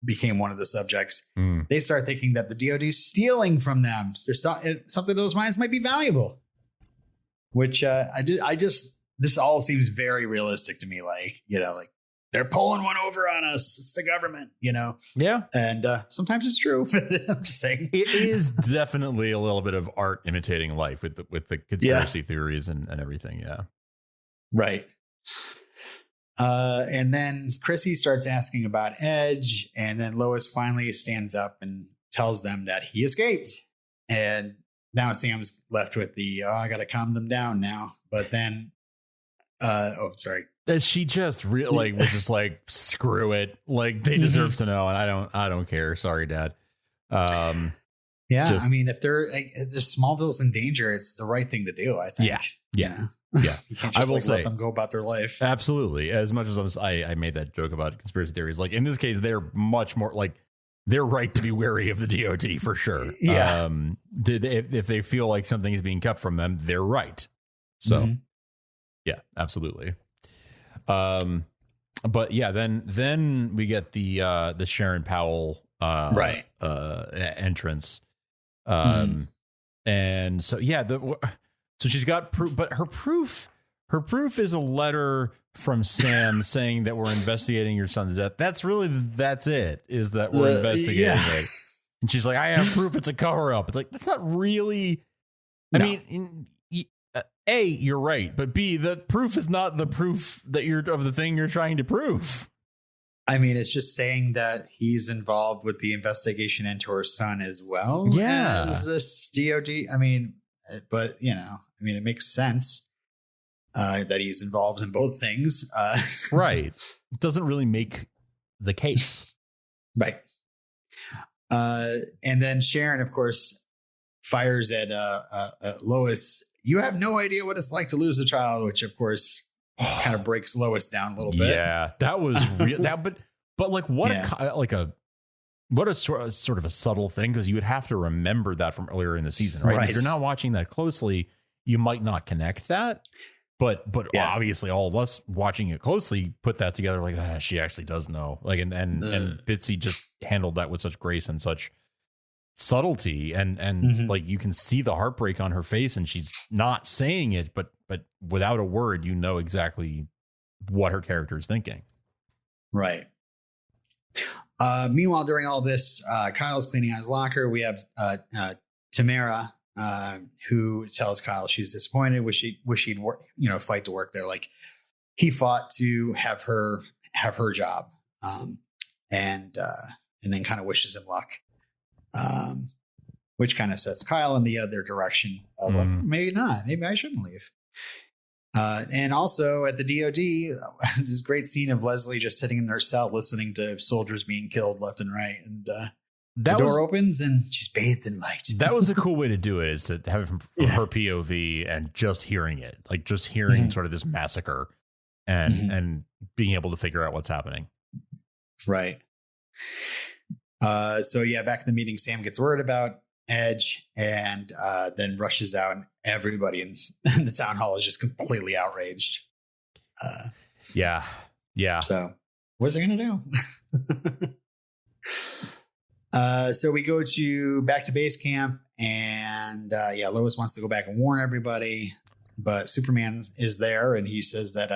became one of the subjects. They start thinking that the DoD is stealing from them. There's something those mines might be valuable, which this all seems very realistic to me. Like, like they're pulling one over on us. It's the government, Yeah. And sometimes it's true. I'm just saying. It is definitely a little bit of art imitating life with the conspiracy theories and everything. Yeah. Right. And then Chrissy starts asking about Edge, and then Lois finally stands up and tells them that he escaped. And now Sam's left with I got to calm them down now. But then, sorry. She just was just like, screw it. Like, they deserve to know. And I don't care. Sorry, Dad. I mean, if Smallville's in danger, it's the right thing to do, I think. Yeah. You can't just let them go about their life. Absolutely. As much as I made that joke about conspiracy theories, like in this case, they're much more like they're right to be wary of the DoD for sure. Yeah. If they feel like something is being kept from them, they're right. So yeah, absolutely. But yeah, then we get the Sharon Powell entrance. And so so she's got proof, but her proof is a letter from Sam saying that we're investigating your son's death. That's it, is that we're investigating it. And she's like, I have proof it's a cover up. It's like, that's not really, I mean, A, you're right, but B, the proof is not the proof that of the thing you're trying to prove. I mean, it's just saying that he's involved with the investigation into her son as well. Yeah. As this DoD. I mean, but it makes sense that he's involved in both things. Right. It doesn't really make the case. Right. And then Sharon, of course, fires at Lois. You have no idea what it's like to lose a child, which of course kind of breaks Lois down a little bit. Yeah, that was real. But like what what a sort of a subtle thing, because you would have to remember that from earlier in the season, right? If you're not watching that closely, you might not connect that. But obviously, all of us watching it closely put that together. Like, she actually does know. Like, and Bitsy just handled that with such grace and such subtlety, and like you can see the heartbreak on her face, and she's not saying it, but without a word, exactly what her character is thinking. Right. Meanwhile, during all this, Kyle's cleaning out his locker. We have Tamara, who tells Kyle she's disappointed. Wish he'd work, fight to work there. Like he fought to have her job, and then kind of wishes him luck, which kind of sets Kyle in the other direction of like, maybe not, maybe I shouldn't leave. And also at the DoD, this great scene of Leslie just sitting in their cell listening to soldiers being killed left and right. And the door opens and she's bathed in light. That was a cool way to do it, is to have it from her POV and just hearing it, like just hearing sort of this massacre and being able to figure out what's happening. Right. So yeah, back in the meeting, Sam gets word about Edge and then rushes out, and everybody in the town hall is just completely outraged. Yeah. So what's it gonna do? So we go back to base camp, and Lois wants to go back and warn everybody, but Superman is there, and he says that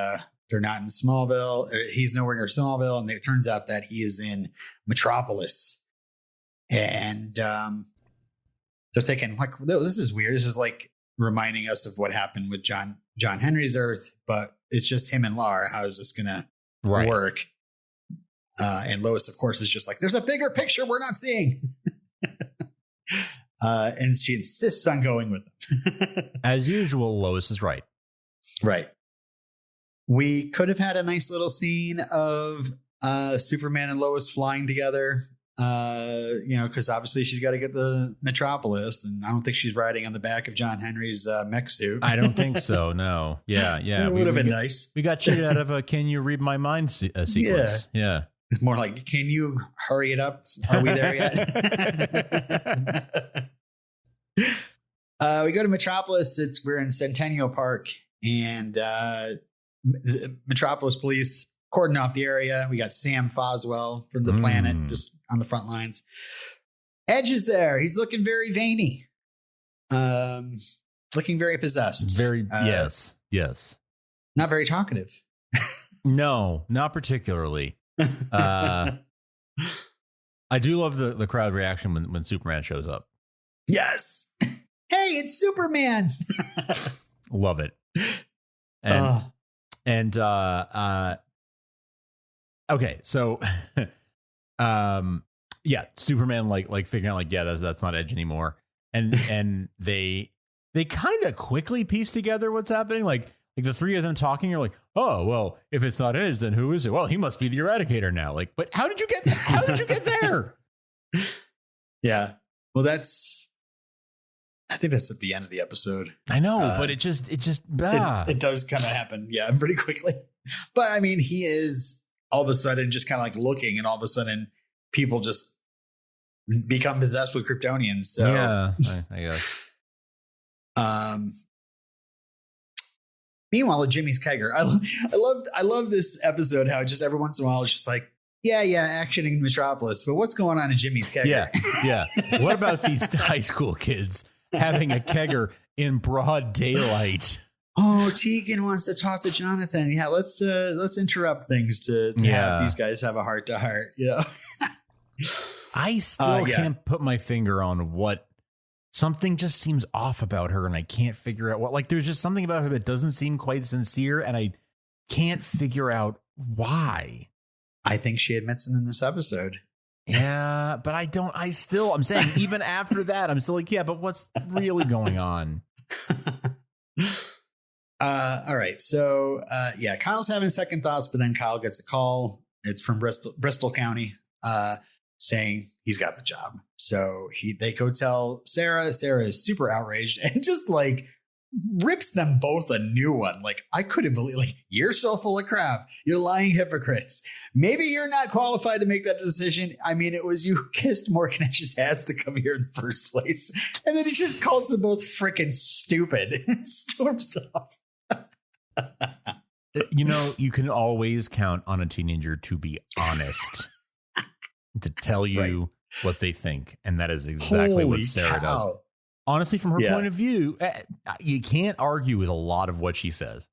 they're not in Smallville. He's nowhere near Smallville, and it turns out that he is in Metropolis. And so they're thinking like, no, this is weird. This is like reminding us of what happened with John Henry's Earth, but it's just him and Lar. How is this going to work? And Lois, of course, is just like, there's a bigger picture we're not seeing. And she insists on going with them. As usual, Lois is right. Right. We could have had a nice little scene of Superman and Lois flying together, because obviously she's got to get the Metropolis, and I don't think she's riding on the back of John Henry's mech suit. I don't think so. No. Yeah. It would have been nice. We got cheated out of a "Can you read my mind" sequence. Yeah. It's more like, can you hurry it up? Are we there yet? We go to Metropolis. We're in Centennial Park, and Metropolis police cordon off the area. We got Sam Foswell from the planet just on the front lines. Edge is there. He's looking very veiny. Looking very possessed. Yes. Not very talkative. No, not particularly. I do love the crowd reaction when Superman shows up. Yes. Hey, it's Superman. Love it. Okay, so Superman like figuring out like, yeah, that's not Edge anymore. And they kind of quickly piece together what's happening. Like the three of them talking, you're like, oh, well, if it's not Edge, then who is it? Well, he must be the Eradicator now. Like, but how did you get there? Yeah. Well, I think that's at the end of the episode. I know, but it does kind of happen. Yeah. Pretty quickly. But I mean, he is all of a sudden just kind of like looking, and all of a sudden people just become possessed with Kryptonians. So yeah, I guess. Meanwhile, at Jimmy's Kegger, I love this episode. How just every once in a while it's just like, yeah, action in Metropolis, but what's going on at Jimmy's Kegger? Yeah. What about these high school kids having a kegger in broad daylight? Oh, Tegan wants to talk to Jonathan. Yeah, let's interrupt things to have these guys have a heart to heart. Yeah. I still can't put my finger on what. Something just seems off about her, and I can't figure out what. Like, there's just something about her that doesn't seem quite sincere, and I can't figure out why. I think she admits it in this episode. Yeah, but I'm saying even after that, I'm still like, yeah, but what's really going on? All right. So, Kyle's having second thoughts, but then Kyle gets a call. It's from Bristol County, saying he's got the job. So they go tell Sarah. Sarah is super outraged and just like rips them both a new one. Like, I couldn't believe, like, you're so full of crap. You're lying hypocrites. Maybe you're not qualified to make that decision. I mean, it was you who kissed Morgan Edge's ass to come here in the first place. And then he just calls them both freaking stupid and storms off. You can always count on a teenager to be honest, to tell you what they think. And that is exactly what Sarah does. Honestly, from her point of view, you can't argue with a lot of what she says.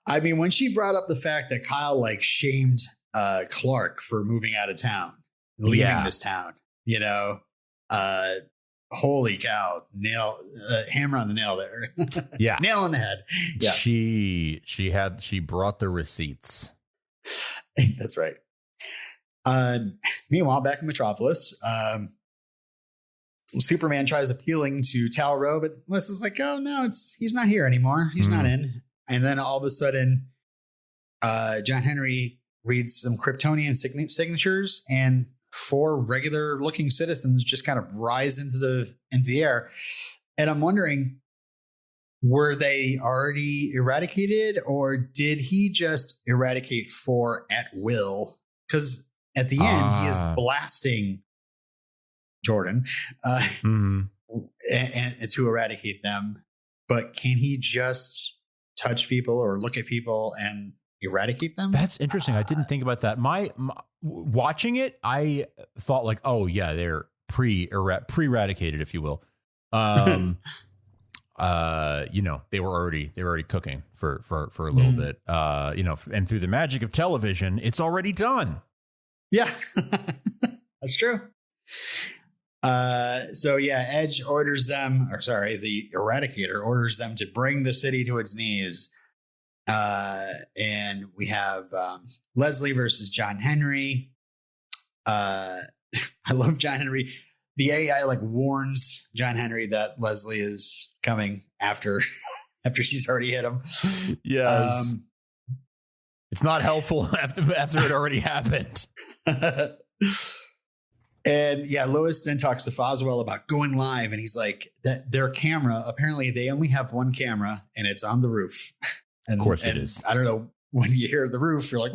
I mean, when she brought up the fact that Kyle like shamed Clark for moving out of town, leaving this town, holy cow, hammer on the nail there. Yeah. Nail on the head. Yeah. She brought the receipts. That's right. Meanwhile, back in Metropolis, Superman tries appealing to Tal-Rho, but Melissa's like, oh no, he's not here anymore. He's not in. And then all of a sudden, John Henry reads some Kryptonian signatures, and 4 regular looking citizens just kind of rise into the air. And I'm wondering, were they already eradicated, or did he just eradicate 4 at will? Because at the end, he is blasting Jordan and to eradicate them. But can he just touch people or look at people and eradicate them? That's interesting. I didn't think about that. My watching it, I thought like, oh yeah, they're pre-eradicated, if you will. They were already cooking for a little bit. And through the magic of television, it's already done. Yeah, that's true. So yeah, Edge orders them, or sorry, the Eradicator orders them to bring the city to its knees. And we have Leslie versus John Henry. I love John Henry. The AI like warns John Henry that Leslie is coming after she's already hit him. Yes. It's not helpful after it already happened. And yeah, Lois then talks to Foswell about going live, and he's like, that their camera, apparently they only have one camera and it's on the roof. And, of course it is. I don't know, when you hear the roof, you're like,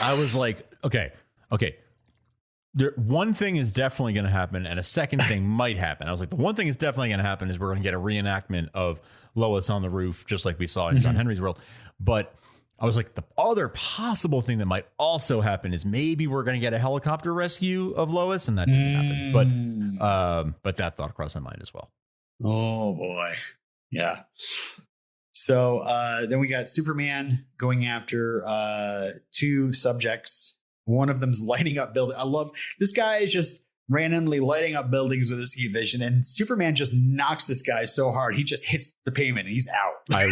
I was like, okay. One thing is definitely going to happen, and a second thing might happen. I was like, the one thing is definitely going to happen is we're going to get a reenactment of Lois on the roof, just like we saw in John Henry's world. But I was like, the other possible thing that might also happen is maybe we're going to get a helicopter rescue of Lois, and that didn't happen. But that thought crossed my mind as well. Oh boy. Yeah. So then we got Superman going after two subjects. One of them's lighting up buildings. I love this guy is just randomly lighting up buildings with his heat vision, and Superman just knocks this guy so hard he just hits the pavement and he's out. I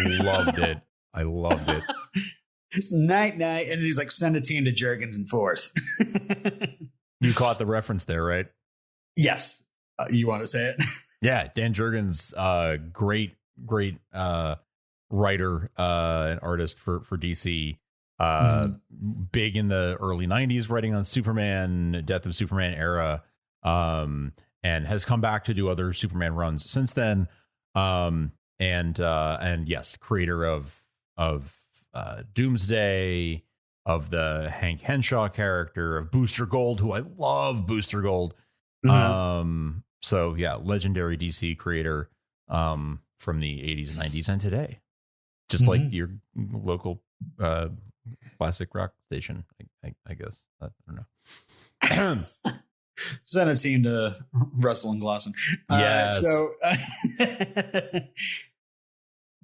loved it. It's night, and he's like, send a team to Jurgens and Forth. You caught the reference there, right? Yes. You want to say it? Yeah, Dan Jurgens, great writer and artist for DC. Big in the early 90s, writing on Superman, Death of Superman era, and has come back to do other Superman runs since then. And yes, creator of Doomsday, of the Hank Henshaw character, of Booster Gold, who I love Booster Gold. So yeah, legendary DC creator from the 80s, 90s, and today. Just like your local classic rock station, I guess. I don't know. Send a team to Russell and Glosson. Yes.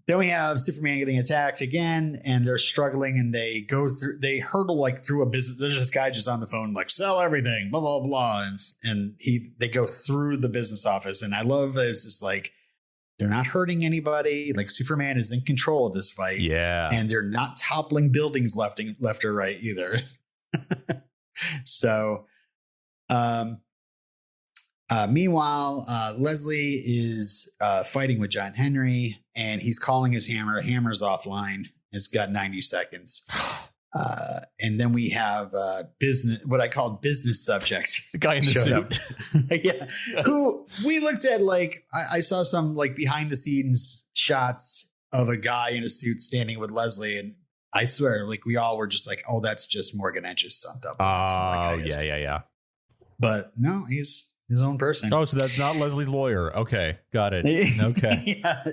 Then we have Superman getting attacked again, and they're struggling, and they hurdle like through a business. There's this guy just on the phone, like, sell everything, blah, blah, blah. And they go through the business office. And I love that it's just like, they're not hurting anybody. Like, Superman is in control of this fight. Yeah. And they're not toppling buildings left or right either. So, meanwhile, Leslie is fighting with John Henry, and he's calling his hammer. Hammer's offline. It's got 90 seconds. And then we have what I call business subject. The guy in the suit. Yeah. Yes. Who we looked at, like, I saw some like behind the scenes shots of a guy in a suit standing with Leslie. And I swear, like, we all were just like, oh, that's just Morgan Edge's stunt up. Oh, yeah. But no, he's his own person. Oh, so that's not Leslie's lawyer. Okay. Got it. Okay. Yeah.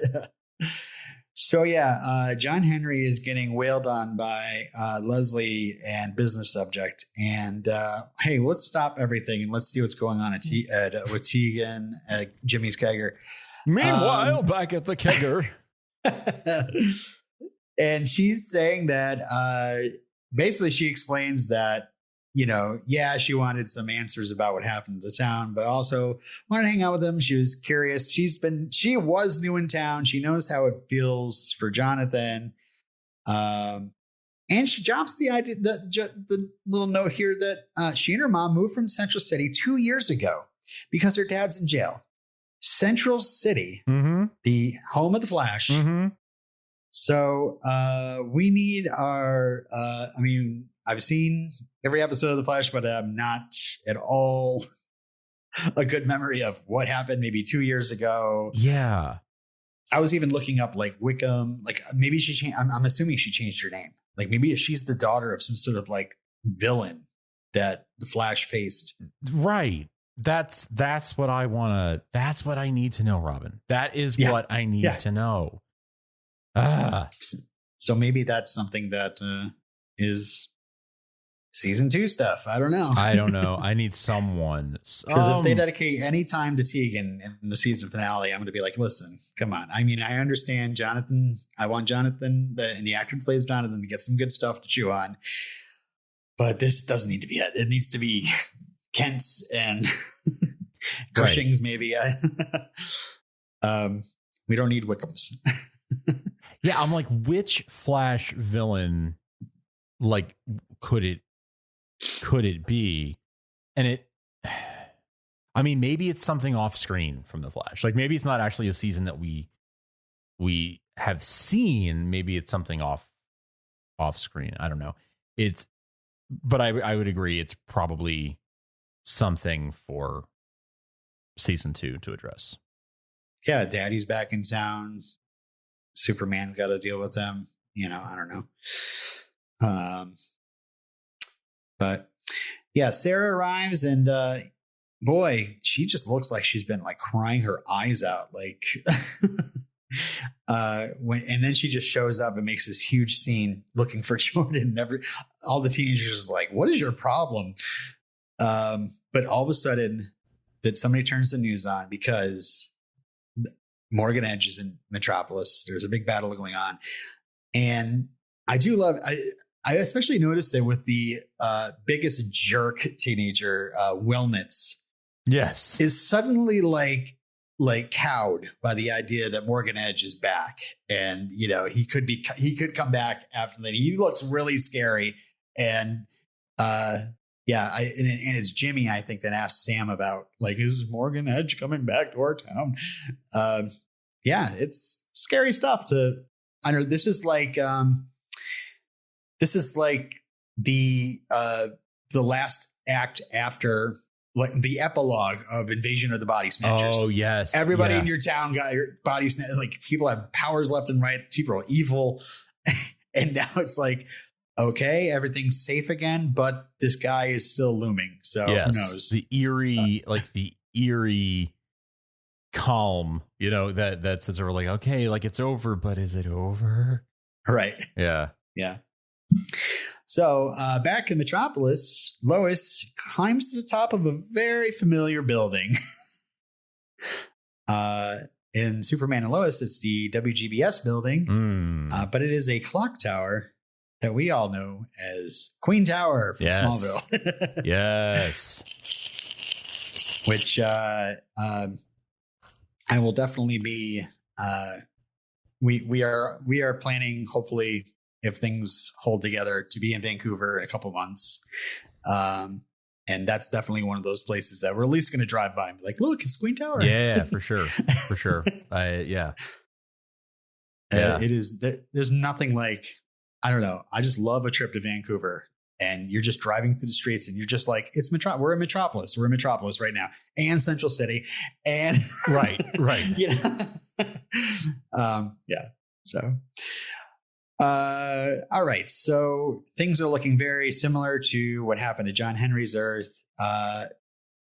So yeah, John Henry is getting wailed on by Leslie and business subject. And hey, let's stop everything and let's see what's going on with Tegan, Jimmy's kegger. Meanwhile, back at the kegger. And she's saying that basically she explains that, you know, yeah, she wanted some answers about what happened to the town, but also wanted to hang out with him. She was curious. She was new in town. She knows how it feels for Jonathan. And she drops the idea, the little note here that she and her mom moved from Central City 2 years ago because her dad's in jail. Central City, the home of the Flash. So we need our, I've seen every episode of The Flash, but I'm not at all a good memory of what happened maybe 2 years ago. Yeah. I was even looking up like Wickham, like maybe she changed. I'm assuming she changed her name. Like maybe she's the daughter of some sort of like villain that the Flash faced. Right. That's what I want to, that's what I need to know, Robin. That is what I need to know. So maybe that's something that is season 2 stuff. I don't know. I need someone. Because if they dedicate any time to Tegan in the season finale, I'm going to be like, listen, come on. I mean, I understand Jonathan. I want Jonathan, the actor who plays Jonathan, to get some good stuff to chew on. But this doesn't need to be it. It needs to be Kents and Cushings, maybe. We don't need Wickhams. Yeah, I'm like, which Flash villain, like, could it be? And I mean, maybe it's something off screen from the Flash. Like, maybe it's not actually a season that we have seen. Maybe it's something off screen. I don't know. But I would agree. It's probably something for season 2 to address. Yeah, Daddy's back in town. Superman's got to deal with them. I don't know. But yeah, Sarah arrives and boy, she just looks like she's been like crying her eyes out. Like, and then she just shows up and makes this huge scene looking for Jordan. All the teenagers are like, what is your problem? But all of a sudden that somebody turns the news on because Morgan Edge is in Metropolis. There's a big battle going on. And I do love, I especially noticed it with the biggest jerk teenager, Wilnitz. Yes. Is suddenly like cowed by the idea that Morgan Edge is back. And, he could come back after that. He looks really scary. And, and it's Jimmy, I think, that asked Sam about, like, is Morgan Edge coming back to our town? It's scary stuff I know this is like the last act after, like, the epilogue of Invasion of the Body Snatchers. Oh, yes. Everybody in your town got your body snatched. Like, people have powers left and right. People are evil. And now it's like, okay, everyth's safe again, but this guy is still looming. So who knows? The eerie calm, that says we're like, okay, like, it's over, but is it over? Right. Yeah. Yeah. So back in Metropolis, Lois climbs to the top of a very familiar building. In Superman and Lois, it's the WGBS building, but it is a clock tower that we all know as Queen Tower from Smallville. Yes. Which I will definitely be. We are planning, hopefully, if things hold together, to be in Vancouver in a couple months. And that's definitely one of those places that we're at least going to drive by and be like, look, it's Queen Tower. Yeah, for sure. For sure. Yeah. It is. There's nothing like, I don't know. I just love a trip to Vancouver, and you're just driving through the streets and you're just like, we're in Metropolis. We're in Metropolis right now, and Central City. And right. So, all right. So things are looking very similar to what happened to John Henry's Earth.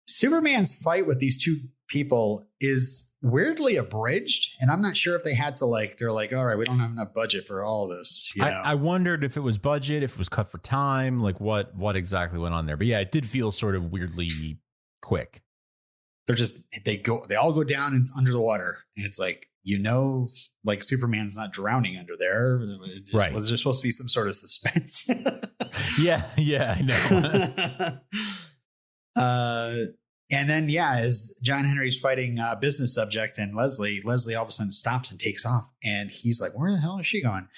Superman's fight with these two people is weirdly abridged, and I'm not sure if they had to, they're like, all right, we don't have enough budget for all this. I wondered if it was budget, if it was cut for time, like what exactly went on there. But yeah, it did feel sort of weirdly quick. They all go down and under the water, and it's like, like, Superman's not drowning under there. Right. Was there supposed to be some sort of suspense? Yeah, I know. And then, as John Henry's fighting business subject and Leslie all of a sudden stops and takes off. And he's like, where the hell is she going?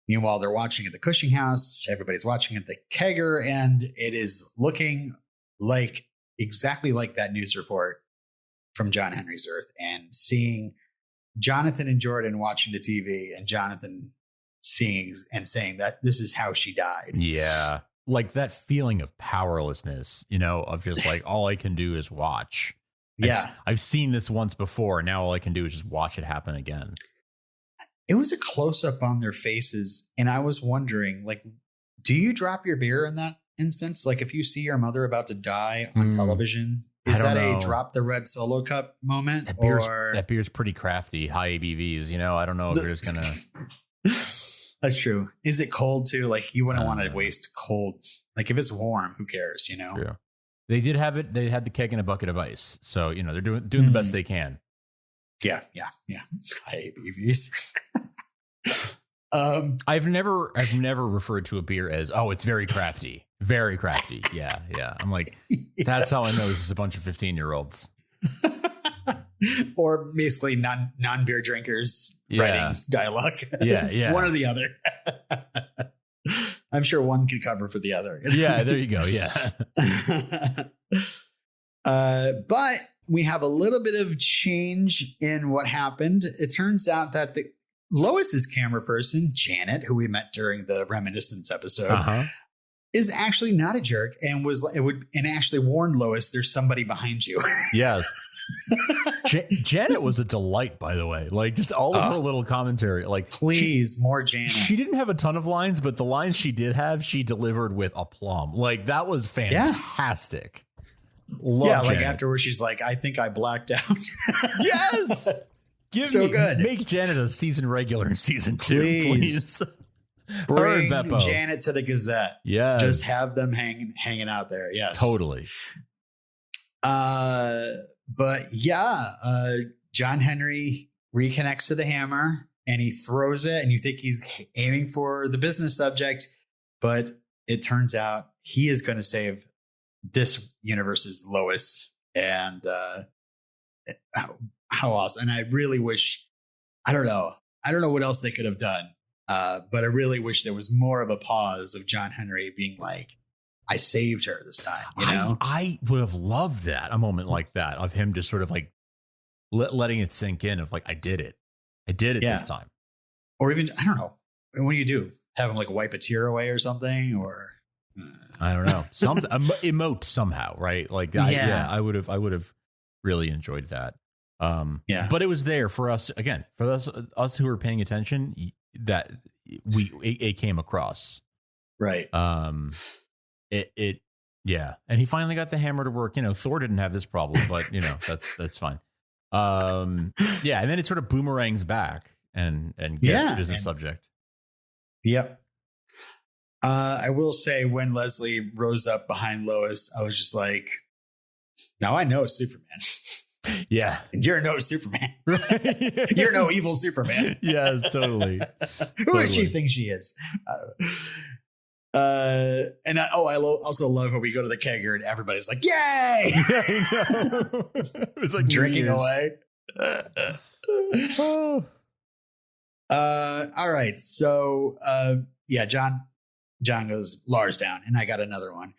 Meanwhile, they're watching at the Cushing house. Everybody's watching at the kegger. And it is looking like exactly like that news report from John Henry's Earth, and seeing Jonathan and Jordan watching the TV, and Jonathan seeing and saying that this is how she died. Yeah. Like that feeling of powerlessness, of just like, all I can do is watch. Yeah. I've seen this once before. And now all I can do is just watch it happen again. It was a close up on their faces. And I was wondering, like, do you drop your beer in that instance? Like, if you see your mother about to die on television, is that a drop the red Solo cup moment? That beer's pretty crafty, high ABVs. I don't know if you're just going to. That's true. Is it cold too? Like, you wouldn't want to waste cold. Like, if it's warm, who cares? True. They did have it. They had the keg in a bucket of ice. So, they're doing the best they can. Yeah. High ABVs. I've never referred to a beer as, oh, it's very crafty. Very crafty. Yeah. I'm like, that's how I know this is a bunch of 15-year-olds. Or basically non-beer drinkers writing dialogue. Yeah. One or the other. I'm sure one could cover for the other. Yeah, there you go. Yeah. But we have a little bit of change in what happened. It turns out that Lois's camera person, Janet, who we met during the Reminiscence episode, is actually not a jerk and actually warned Lois, there's somebody behind you. Yes. Janet was a delight, by the way. Like, just all of her little commentary. Like, please, more Janet. She didn't have a ton of lines, but the lines she did have, she delivered with aplomb. Like, that was fantastic. Love Janet. Like afterwards, she's like, I think I blacked out. Yes. Good. Make Janet a season regular in season 2, please. Bring Janet to the Gazette. Yes. Just have them hanging out there. Yes. Totally. But John Henry reconnects to the hammer and he throws it and you think he's aiming for the business subject, but it turns out he is going to save this universe's Lois. And how awesome. And I really wish, I don't know what else they could have done. But I really wish there was more of a pause of John Henry being like, I saved her this time. You know? I would have loved that, a moment like that of him just sort of like letting it sink in of like, I did it this time. Or even, I don't know. What do you do? Have him like wipe a tear away or something? Or I don't know. Something emote somehow. Right. Like, I would have really enjoyed that. But it was there for us again, for us who were paying attention, that it came across. Right. And he finally got the hammer to work. Thor didn't have this problem, but that's fine. And then it sort of boomerangs back and gets it as a subject. Yep. I will say when Leslie rose up behind Lois, I was just like, now I know Superman. Yeah. And you're no Superman. Right. Yes. You're no evil Superman. Yes, totally. Who does she think she is? And I also love when we go to the kegger and everybody's like, yay! It was like drinking away. All right. So, John goes, Lars down, and I got another one.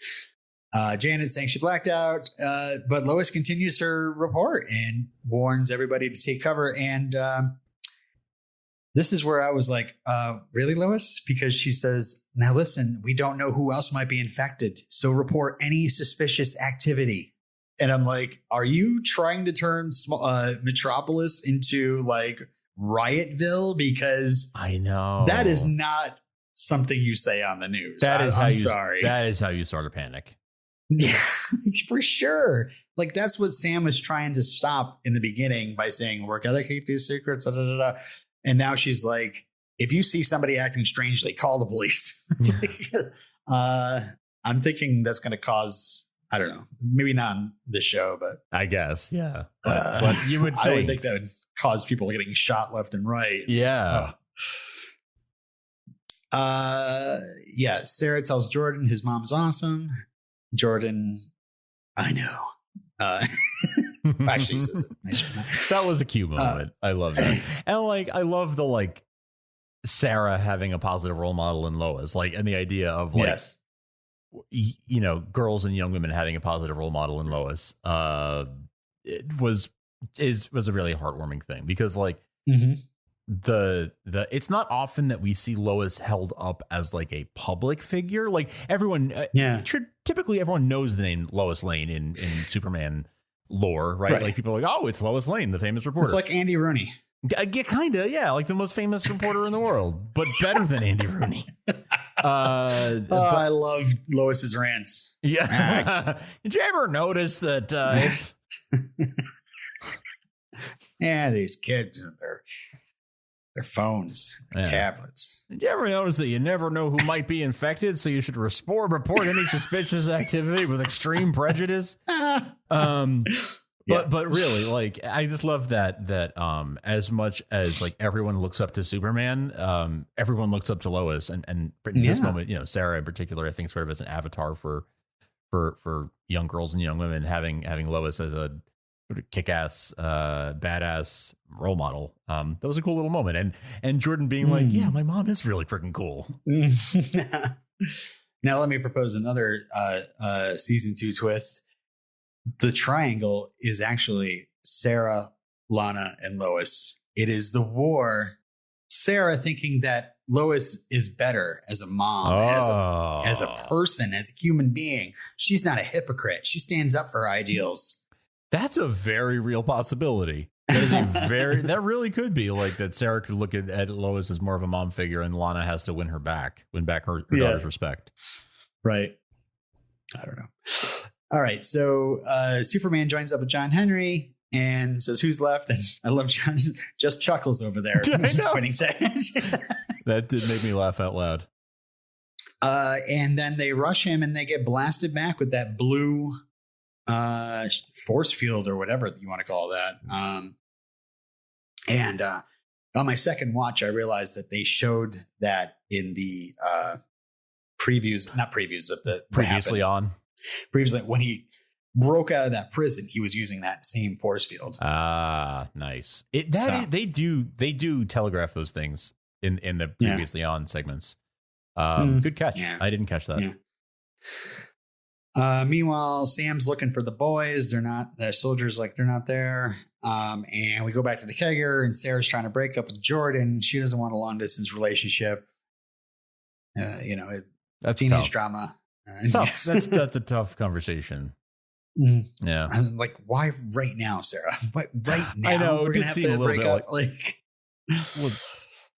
Janet's saying she blacked out, but Lois continues her report and warns everybody to take cover. And this is where I was like, really, Lois? Because she says, now listen, we don't know who else might be infected, so report any suspicious activity. And I'm like, are you trying to turn Metropolis into like Riotville? Because I know that is not something you say on the news. I'm sorry. That is how you start a panic. Yeah, for sure. Like that's what Sam was trying to stop in the beginning by saying, we're going to keep these secrets. And now she's like, if you see somebody acting strangely, call the police. I'm thinking that's going to cause, I don't know, maybe not on this show, but I guess. Yeah. But you would think. I would think that would cause people getting shot left and right. Yeah. Sarah tells Jordan his mom's awesome. Jordan, I know. Actually, says it nicer than that. That was a cute moment. I love that. And I love the Sarah having a positive role model in Lois, and the idea of girls and young women having a positive role model in Lois. It was a really heartwarming thing because the it's not often that we see Lois held up as a public figure. Everyone, typically everyone knows the name Lois Lane in Superman lore, right? People are like, oh, it's Lois Lane, the famous reporter. It's like Andy Rooney. Kind of, yeah, the most famous reporter in the world, but better than Andy Rooney. I love Lois's rants. Yeah. Did you ever notice that? These kids and their phones, their tablets. Did you ever notice that you never know who might be infected, so you should report any suspicious activity with extreme prejudice? But really, like, I just love that as much as like everyone looks up to Superman, everyone looks up to Lois, and in this moment, you know, Sarah in particular, I think sort of as an avatar for young girls and young women, having Lois as a sort of kick-ass, badass role model. That was a cool little moment, and Jordan being like, yeah, my mom is really freaking cool. Now let me propose another season 2 twist. The triangle is actually Sarah, Lana, and Lois. It is the war. Sarah thinking that Lois is better as a mom, as a person, as a human being. She's not a hypocrite. She stands up for her ideals. That's a very real possibility. That is that really could be like that. Sarah could look at Lois as more of a mom figure, and Lana has to win back her daughter's respect. Right. I don't know. All right, so Superman joins up with John Henry and says, "Who's left?" And I love John just chuckles over there, pointing to Edge. That did make me laugh out loud. And then they rush him, and they get blasted back with that blue force field or whatever you want to call that. And on my second watch, I realized that they showed that in the not previews, but the previously, when he broke out of that prison, he was using that same force field. Nice. They do telegraph those things in the previously on segments. Good catch. Yeah. I didn't catch that. Yeah. Meanwhile, Sam's looking for the boys. They're not. The soldiers, like, they're not there. And we go back to the kegger, and Sarah's trying to break up with Jordan. She doesn't want a long distance relationship. That's teenage tough. Drama. Tough. That's a tough conversation. Yeah. I'm like, why right now, Sarah? What right now? I know. We're it did seem a little bit like well,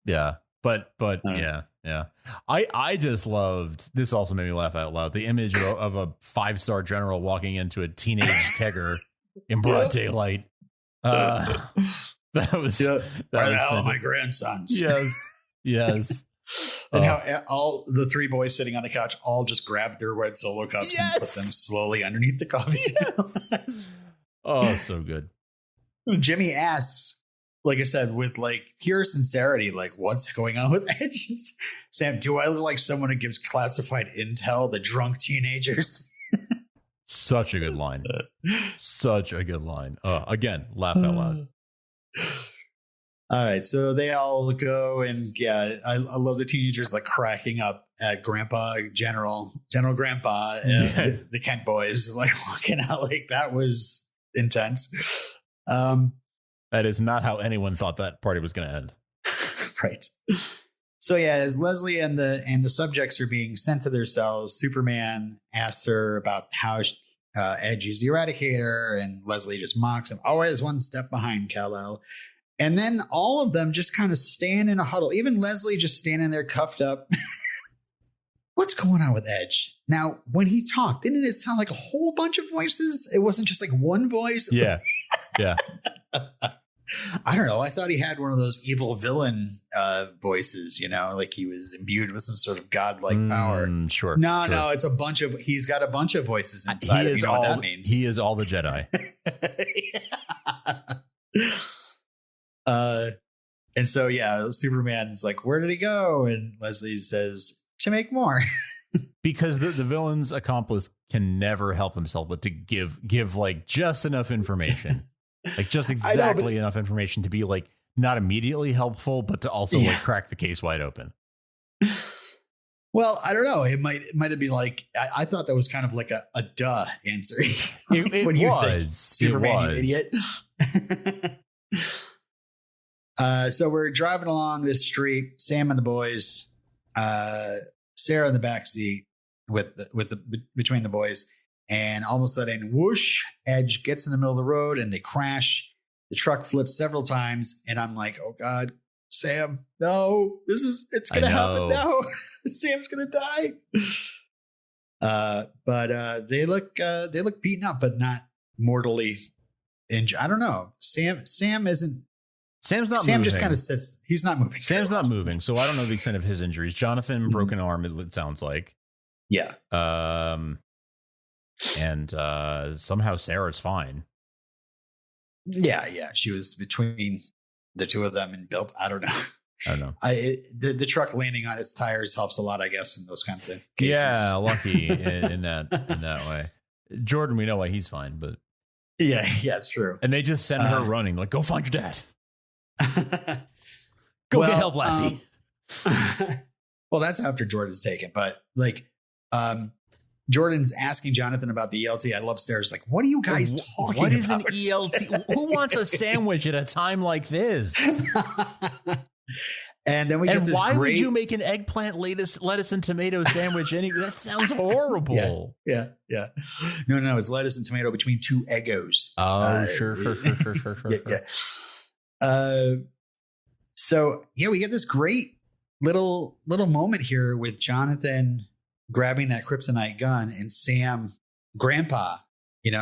yeah. But yeah. I just loved, this also made me laugh out loud, the image of a 5-star general walking into a teenage kegger in broad daylight. That was all my grandsons. Yes. And how all the 3 boys sitting on the couch all just grabbed their red Solo cups and put them slowly underneath the coffee. Yes. Oh, so good. Jimmy asks, like I said, with like pure sincerity, like, what's going on with Edge? Sam, do I look like someone who gives classified intel to drunk teenagers? Such a good line. Such a good line. Again, laugh out loud. All right, so they all go, and I love the teenagers like cracking up at General Grandpa, the Kent boys, like walking out. Like, that was intense. That is not how anyone thought that party was going to end. Right. So as Leslie and the subjects are being sent to their cells, Superman asks her about how Edge is the Eradicator, and Leslie just mocks him. Always one step behind, Kal-El. And then all of them just kind of stand in a huddle. Even Leslie just standing there cuffed up. What's going on with Edge? Now, when he talked, didn't it sound like a whole bunch of voices? It wasn't just like one voice. Yeah. I don't know. I thought he had one of those evil villain voices, like he was imbued with some sort of godlike power. Sure. No, it's he's got a bunch of voices inside. He is all, what that means. He is all the Jedi. And so, Superman's like, where did he go? And Leslie says, to make more. Because the villain's accomplice can never help himself but to give like just enough information. Like just exactly enough information to be like not immediately helpful, but to also like crack the case wide open. Well, I don't know. It might have been like, I thought that was kind of like a duh answer. It was. Superman, you idiot. So we're driving along this street, Sam and the boys, Sarah in the backseat between the boys, and all of a sudden, whoosh, Edge gets in the middle of the road and they crash. The truck flips several times, and I'm like, oh God, Sam, no, it's gonna happen now. Sam's gonna die. But they look beaten up, but not mortally injured. I don't know. Sam's not moving. Sam just kind of sits. He's not moving. Sam's not moving, so I don't know the extent of his injuries. Jonathan, broken arm, it sounds like. Yeah. And somehow Sarah's fine. Yeah. She was between the two of them and built. I don't know. The truck landing on its tires helps a lot, I guess, in those kinds of cases. Yeah, lucky in that way. Jordan, we know why he's fine, but yeah, it's true. And they just send her running, like, go find your dad. Go get help, Lassie. Well, that's after Jordan's taken, but like, Jordan's asking Jonathan about the ELT. I love Sarah's like, what are you guys talking about? What is an ELT? Who wants a sandwich at a time like this? And then we get this why would you make an eggplant, lettuce and tomato sandwich? That sounds horrible. Yeah. No. It's lettuce and tomato between two Eggos. Oh, sure. Yeah. So yeah, we get this great little moment here with Jonathan grabbing that kryptonite gun and Sam, grandpa,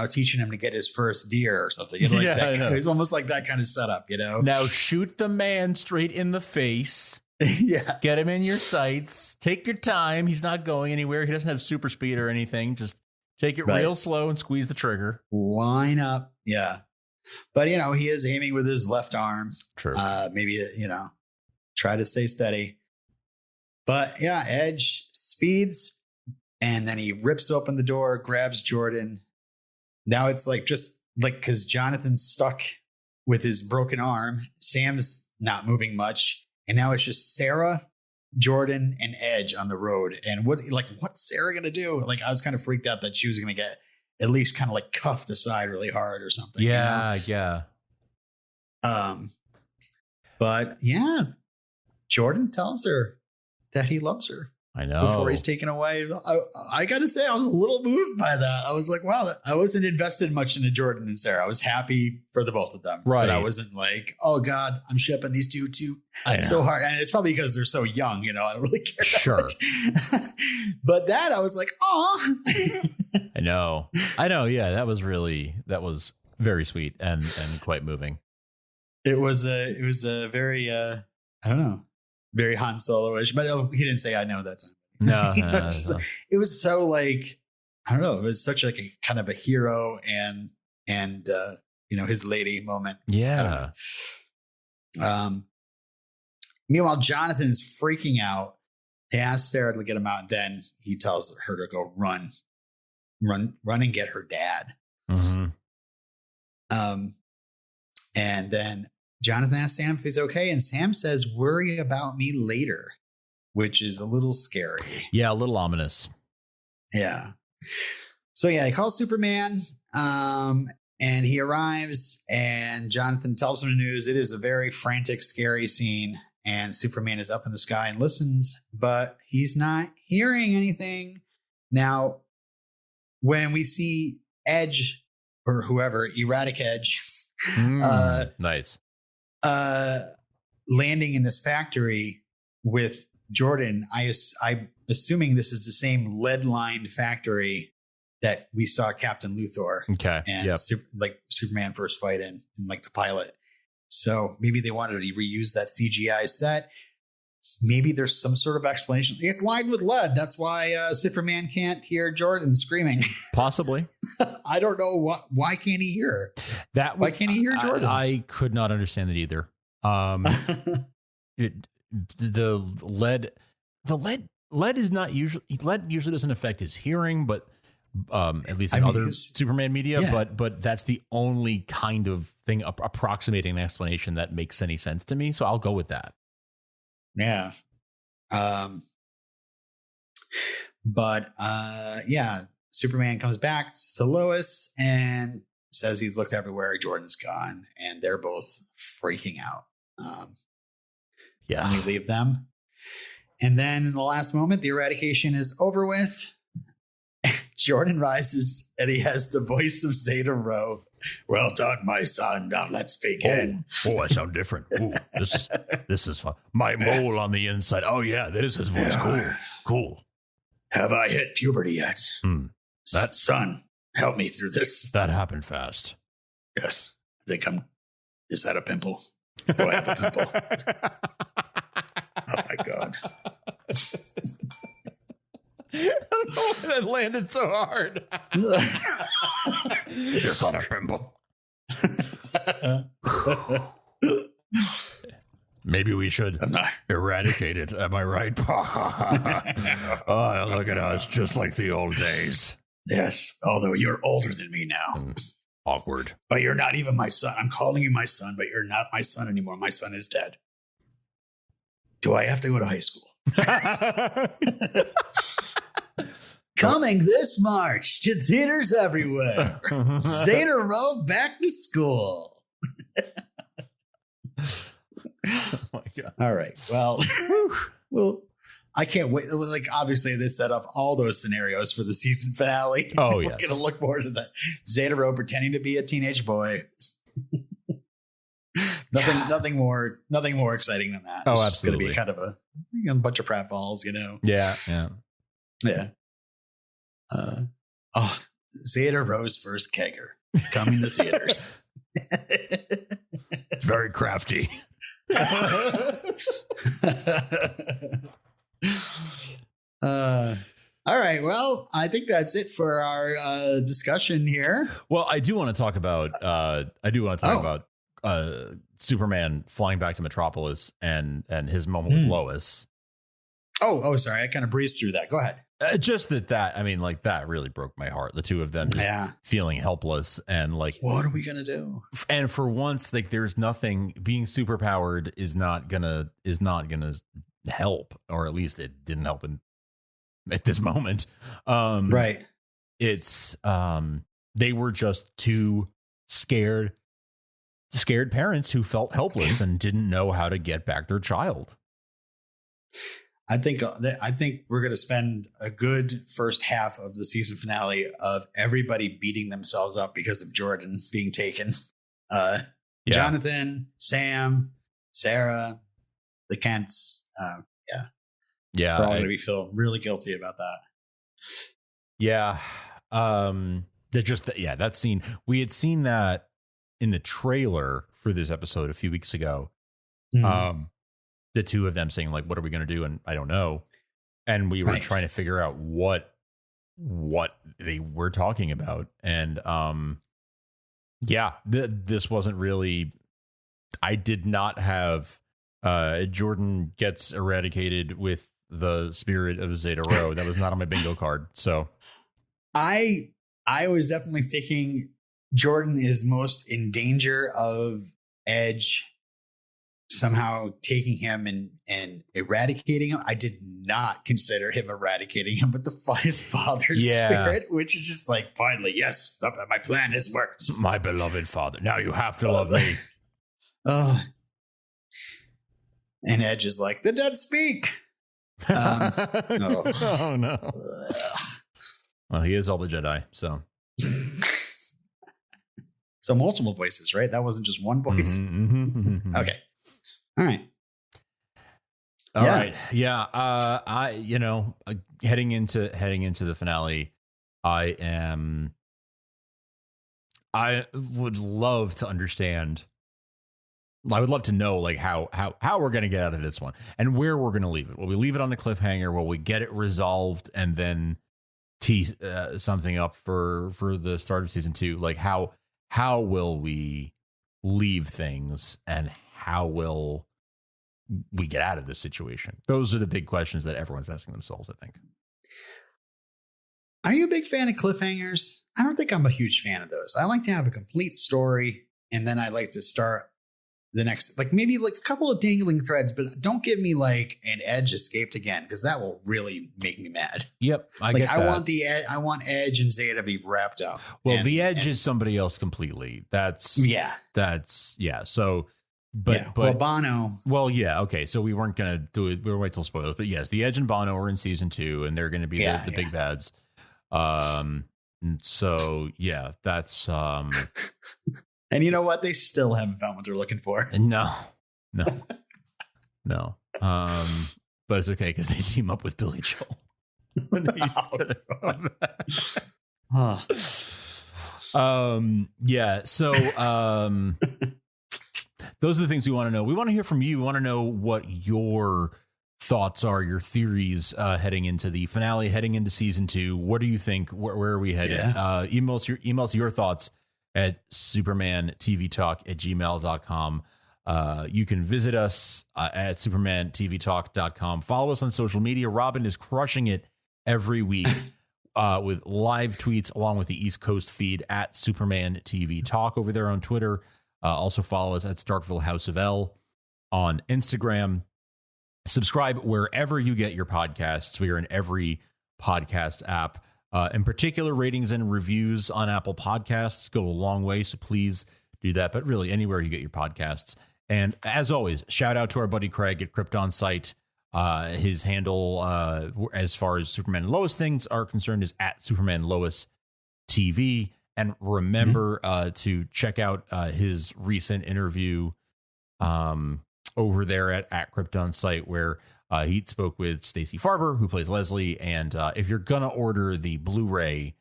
teaching him to get his first deer or something. It's almost like that kind of setup, Now shoot the man straight in the face. Yeah. Get him in your sights. Take your time. He's not going anywhere. He doesn't have super speed or anything. Just take it real slow and squeeze the trigger. Line up. Yeah. But, he is aiming with his left arm. True. Maybe, try to stay steady. But yeah, Edge speeds and then he rips open the door, grabs Jordan. Now it's like because Jonathan's stuck with his broken arm. Sam's not moving much. And now it's just Sarah, Jordan, and Edge on the road. And what's Sarah going to do? Like, I was kind of freaked out that she was going to get at least kind of like cuffed aside really hard or something. Yeah. But yeah, Jordan tells her that he loves her. I know. Before he's taken away. I got to say, I was a little moved by that. I was like, wow, I wasn't invested much into Jordan and Sarah. I was happy for the both of them. Right. But I wasn't like, oh God, I'm shipping these two so hard. And it's probably because they're so young, I don't really care. Sure. But that I was like, oh. I know. Yeah. That was very sweet and quite moving. It was a very, I don't know. Very Han Solo-ish, but he didn't say "I know" that time. No, it was so like, I don't know. It was such like a kind of a hero and his lady moment. Yeah. Meanwhile, Jonathan is freaking out. He asks Sarah to get him out, and then he tells her to go run and get her dad. Mm-hmm. And then Jonathan asks Sam if he's okay, and Sam says, "Worry about me later," which is a little scary. Yeah, a little ominous. Yeah. So yeah, he calls Superman, and he arrives, and Jonathan tells him the news. It is a very frantic, scary scene, and Superman is up in the sky and listens, but he's not hearing anything. Now, when we see Edge or whoever, Eradicator, nice. Landing in this factory with Jordan, I'm assuming this is the same lead-lined factory that we saw Captain Luthor and Superman first fight in like the pilot. So maybe they wanted to reuse that CGI set. Maybe there's some sort of explanation. It's lined with lead. That's why Superman can't hear Jordan screaming. Possibly. I don't know why can't he hear that? Why can't he hear Jordan? I could not understand it either. The lead is not usually doesn't affect his hearing, but at least in other Superman media. Yeah. But that's the only kind of thing approximating an explanation that makes any sense to me. So I'll go with that. Yeah. But Superman comes back to Lois and says he's looked everywhere. Jordan's gone, and they're both freaking out. And we leave them. And then in the last moment, the eradication is over with. Jordan rises and he has the voice of Zeta Rowe. Well done, my son. Now let's begin. Oh, I sound different. Ooh, this is fun. My mole on the inside. Oh, yeah, that is his voice. Cool. Have I hit puberty yet? Son, help me through this. That happened fast. Yes. I think is that a pimple? Do I have a pimple? Oh, my God. I don't know why that landed so hard. It's not a pimple. Maybe we should eradicate it. Am I right? Oh, look at us, just like the old days. Yes, although you're older than me now. Awkward. But you're not even my son. I'm calling you my son, but you're not my son anymore. My son is dead. Do I have to go to high school? Coming this March to theaters everywhere. Zeta Row back to school. Oh my God. All right. Well, I can't wait. Like, obviously, they set up all those scenarios for the season finale. Oh, We're yes. going to look forward to that. Zeta Row pretending to be a teenage boy. Nothing more exciting than that. Oh, it's absolutely. It's going to be kind of a bunch of pratfalls, you know. Yeah. Zeta Row's first kegger coming to theaters. It's very crafty. All right. Well, I think that's it for our discussion here. Well, I do want to talk about Superman flying back to Metropolis and his moment with Lois. Oh, sorry. I kind of breezed through that. Go ahead. Just that I mean, like, that really broke my heart. The two of them just feeling helpless and like, what are we gonna do? And for once, like, there's nothing. Being superpowered is not gonna help, or at least it didn't help at this moment. Right. It's they were just two scared parents who felt helpless and didn't know how to get back their child. I think we're going to spend a good first half of the season finale of everybody beating themselves up because of Jordan being taken. Jonathan, Sam, Sarah, the Kents. Yeah. We're all going to feel really guilty about that. Yeah. That scene, we had seen that in the trailer for this episode a few weeks ago. The two of them saying, like, what are we going to do? And I don't know. And we were trying to figure out what they were talking about. And this wasn't really, I did not have Jordan gets eradicated with the spirit of Zeta Row. That was not on my bingo card. So I was definitely thinking Jordan is most in danger of Edge somehow taking him and eradicating him. I did not consider him eradicating him with his father's spirit, which is just like, finally, yes, my plan has worked. My beloved father. Now you have to love me. And Edge is like, the dead speak. Oh no. Well, he is all the Jedi, so. So multiple voices, right? That wasn't just one voice. Okay. All right. All right. Yeah. Heading into the finale, I would love to understand. I would love to know, like, how we're going to get out of this one and where we're going to leave it. Will we leave it on the cliffhanger? Will we get it resolved and then tee something up for the start of season 2? Like, how will we leave things, and how will we get out of this situation? Those are the big questions that everyone's asking themselves, I think. Are you a big fan of cliffhangers? I don't think I'm a huge fan of those. I like to have a complete story, and then I like to start the next, like, maybe like a couple of dangling threads, but don't give me like an Edge escaped again, because that will really make me mad. Yep, I get that. I want Edge and Zeta to be wrapped up. Well, the Edge is somebody else completely. So, but Bono. Well, yeah, okay. So we weren't gonna do it. We were wait till spoilers, but yes, the Edge and Bono are in season 2, and they're going to be the big bads. And so yeah, that's And you know what? They still haven't found what they're looking for. No. But it's okay because they team up with Billy Joel. So those are the things we want to know. We want to hear from you. We want to know what your thoughts are, your theories heading into the finale, heading into season 2. What do you think? Where are we headed? Email us your thoughts at supermantvtalk@gmail.com. You can visit us at supermantvtalk.com. Follow us on social media. Robin is crushing it every week with live tweets along with the East Coast feed at Superman TV Talk over there on Twitter. Also follow us at Starkville House of L on Instagram. Subscribe wherever you get your podcasts. We are in every podcast app. In particular, ratings and reviews on Apple Podcasts go a long way, so please do that. But really, anywhere you get your podcasts. And as always, shout out to our buddy Craig at Krypton Site. His handle, as far as Superman and Lois things are concerned, is at Superman Lois TV. And remember to check out his recent interview over there at Krypton Site, where he spoke with Stacey Farber, who plays Leslie. And if you're going to order the Blu-ray,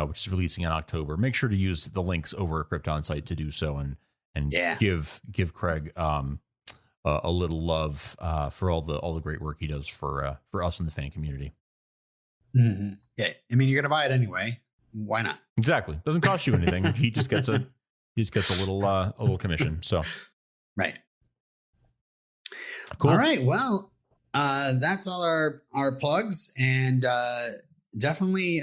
which is releasing in October, make sure to use the links over at Krypton Site to do so and give Craig a little love for all the great work he does for us in the fan community. Mm-hmm. Yeah, I mean, you're going to buy it anyway. Why not? Exactly. Doesn't cost you anything. He just gets a little commission. So right. Cool. All right. Well, that's all our plugs, and definitely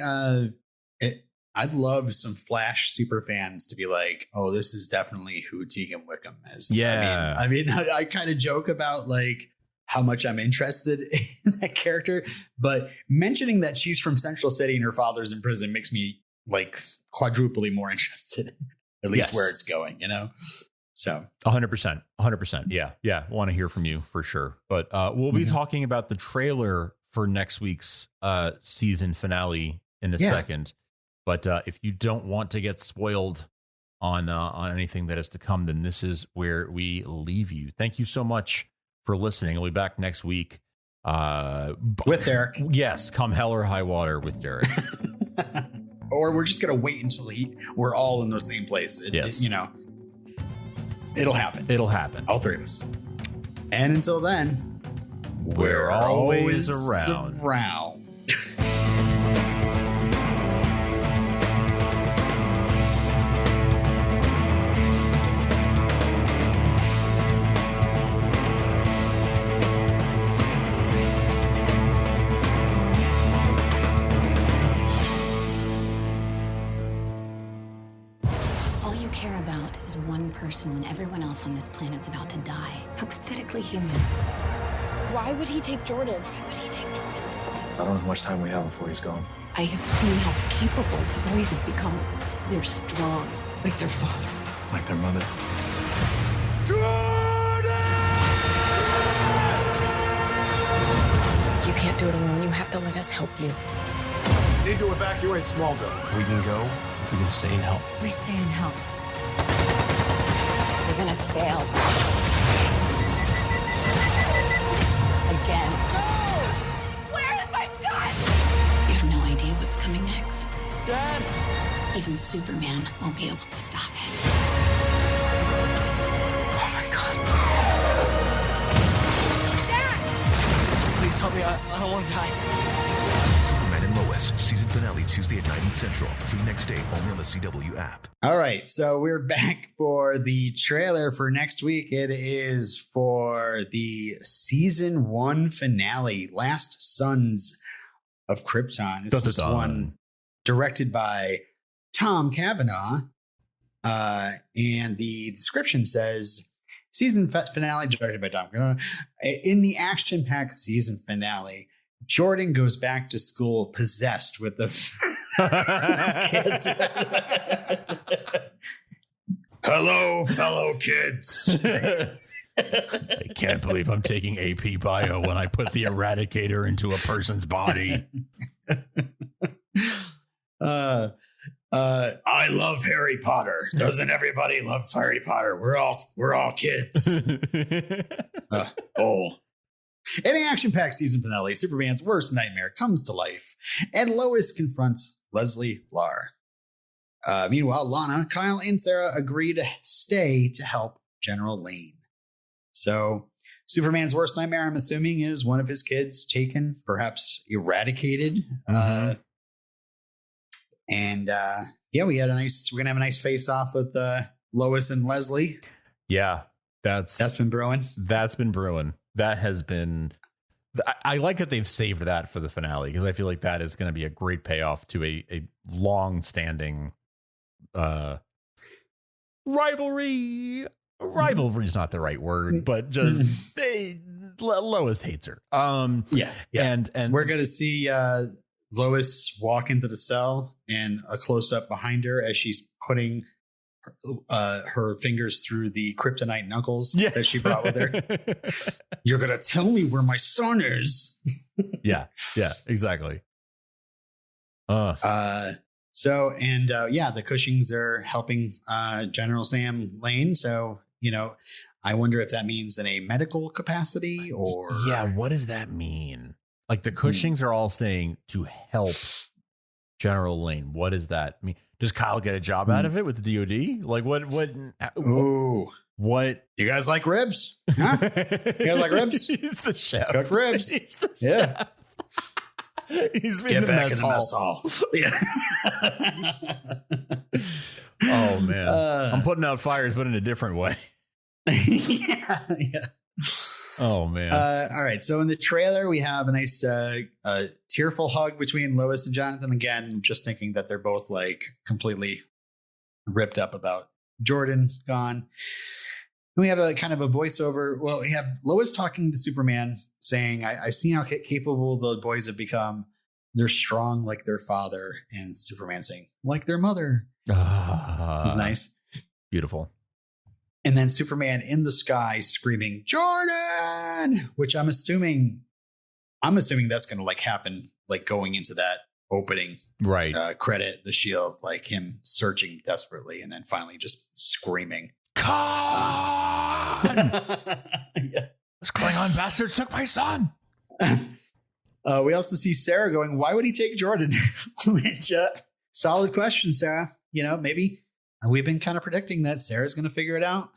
I'd love some Flash super fans to be like, oh, this is definitely who Tegan Wickham is. Yeah. I mean, I kind of joke about like how much I'm interested in that character, but mentioning that she's from Central City and her father's in prison makes me like quadruply more interested, at least where it's going, you know? So 100%. Yeah. Want to hear from you for sure. But we'll be talking about the trailer for next week's season finale in a second. But if you don't want to get spoiled on anything that is to come, then this is where we leave you. Thank you so much for listening. We'll be back next week with Derek. Yes, come hell or high water with Derek. Or we're just gonna wait until we're all in the same place. Yes, it'll happen. It'll happen. All three of us. And until then, we're always around. Person when everyone else on this planet's about to die. How pathetically human. Why would he take Jordan? I don't know how much time we have before he's gone. I have seen how capable the boys have become. They're strong, like their father. Like their mother. Jordan! You can't do it alone. You have to let us help you. Need to evacuate Smallville. We can go, we can stay and help. We stay and help. We're gonna fail. Again. No! Where is my son? You have no idea what's coming next. Dad! Even Superman won't be able to stop it. Oh my God. Dad! Please help me. I don't want to die. Superman and Lois, season finale Tuesday at 9 Central. Free next day only on the CW app. All right, so we're back for the trailer for next week. It is for the season 1 finale, Last Sons of Krypton. This is one directed by Tom Cavanaugh, and the description says season finale directed by Tom Cavanaugh. In the action-packed season finale, Jordan goes back to school possessed with the hello, fellow kids. I can't believe I'm taking AP Bio when I put the Eradicator into a person's body. I love Harry Potter. Doesn't everybody love Harry Potter? We're all kids. In the action-packed season finale, Superman's worst nightmare comes to life, and Lois confronts Leslie Lar. Meanwhile, Lana, Kyle, and Sarah agree to stay to help General Lane. So, Superman's worst nightmare, I'm assuming, is one of his kids taken, perhaps eradicated. And yeah, we're gonna have a nice face off with Lois and Leslie. Yeah, that's been brewing. That's been brewing. That has been. I like that they've saved that for the finale, because I feel like that is going to be a great payoff to a long-standing rivalry. Rivalry is not the right word, but just Lois hates her. Yeah. And we're gonna see Lois walk into the cell, and a close up behind her as she's putting her fingers through the kryptonite knuckles that she brought with her. You're gonna tell me where my son is. yeah, exactly. The Cushings are helping General Sam Lane. So, I wonder if that means in a medical capacity or. Yeah, what does that mean? Like the Cushings are all staying to help General Lane. What does that mean? Does Kyle get a job out of it with the DOD? Like what? Ooh. What? You guys like ribs? Huh? You guys like ribs? He's the chef. Cook ribs. He's the Yeah. chef. He's Get back in the mess hall. Yeah. Oh man, I'm putting out fires, but in a different way. Yeah. Oh man. All right. So in the trailer, we have a nice tearful hug between Lois and Jonathan. Again, just thinking that they're both like completely ripped up about Jordan gone. And we have a kind of a voiceover. Well, we have Lois talking to Superman saying, I've seen how capable the boys have become. They're strong like their father. And Superman saying, like their mother. It was nice. Beautiful. And then Superman in the sky screaming, Jordan, which I'm assuming that's going to like happen, like going into that opening credit, the shield, like him searching desperately and then finally just screaming. Khan! Yeah. What's going on? Bastards took my son. We also see Sarah going, why would he take Jordan? Which, solid question, Sarah. Maybe we've been kind of predicting that Sarah's going to figure it out.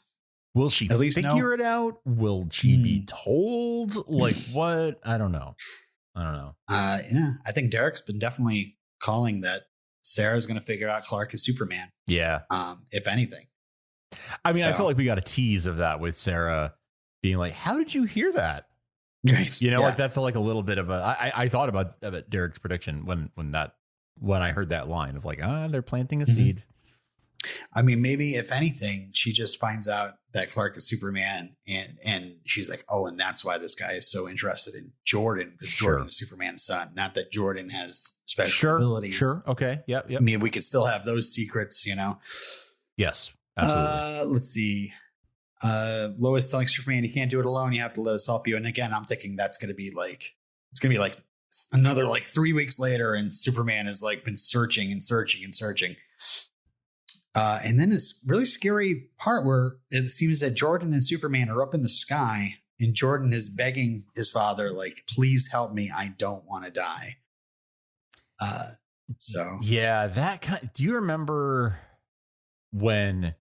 Will she at least figure it out? Will she be told? Like what? I don't know. I think Derek's been definitely calling that Sarah's going to figure out Clark is Superman. Yeah. If anything. I mean, I feel like we got a tease of that with Sarah being like, how did you hear that? Right. Like that felt like a little bit of I thought about Derek's prediction when I heard that line of like, they're planting a seed. I mean, maybe if anything, she just finds out that Clark is Superman and she's like, oh, and that's why this guy is so interested in Jordan, because Jordan is Superman's son. Not that Jordan has special abilities. Sure. Okay. Yep. I mean, we could still have those secrets, Yes. Absolutely. Let's see. Lois telling Superman, you can't do it alone. You have to let us help you. And again, I'm thinking it's going to be like another like 3 weeks later. And Superman has like been searching and searching and searching. And then this really scary part where it seems that Jordan and Superman are up in the sky and Jordan is begging his father, like, please help me. I don't want to die. Do you remember when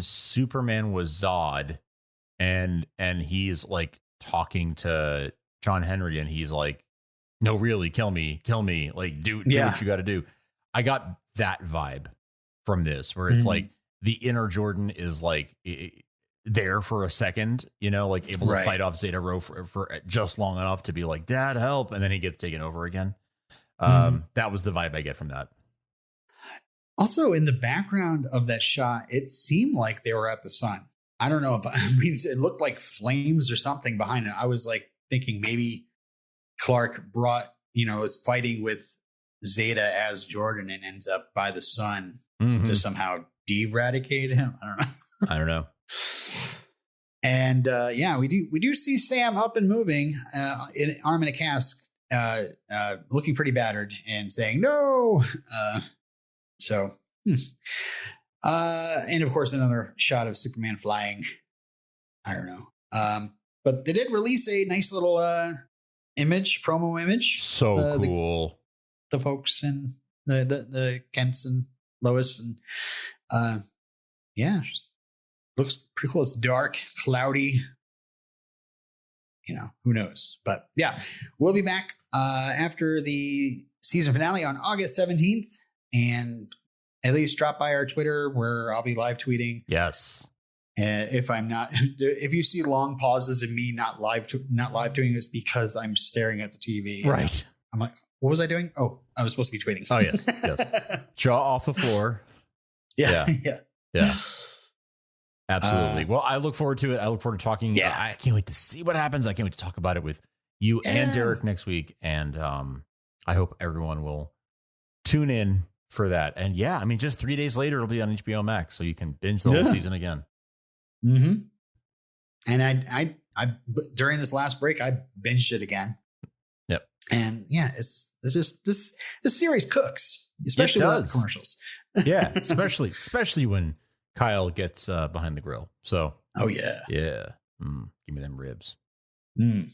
Superman was Zod and he's like talking to John Henry and he's like, no, really, kill me. Like, do what you got to do. I got that vibe from this where it's like the inner Jordan is like there for a second, like able to fight off Zeta Rho for just long enough to be like, Dad, help. And then he gets taken over again. That was the vibe I get from that. Also, in the background of that shot, it seemed like they were at the sun. I don't know it looked like flames or something behind it. I was like thinking maybe Clark is fighting with Zeta as Jordan and ends up by the sun to somehow de-eradicate him. I don't know. And we do see Sam up and moving, in arm in a cast, looking pretty battered and saying no. And of course, another shot of Superman flying. I don't know. But they did release a nice little promo image. So cool. The folks and the Kents and Lois and looks pretty cool. It's dark, cloudy. Who knows? But yeah, we'll be back after the season finale on August 17th. And at least drop by our Twitter where I'll be live tweeting. Yes. If I'm not, if you see long pauses in me not live tweeting, it's because I'm staring at the TV. Right. I'm like, what was I doing? Oh, I was supposed to be tweeting. Oh, yes. Yes. Jaw off the floor. Yeah. Yeah. Absolutely. Well, I look forward to it. I look forward to talking. Yeah. I can't wait to see what happens. I can't wait to talk about it with you and Derek next week. And I hope everyone will tune in for that. And yeah, I mean, just 3 days later, it'll be on HBO Max. So you can binge the whole season again. Mm-hmm. And I during this last break, I binged it again. Yep. And yeah, it's just this series cooks, especially with commercials. Yeah, especially when Kyle gets behind the grill. So, oh yeah, give me them ribs. Mm.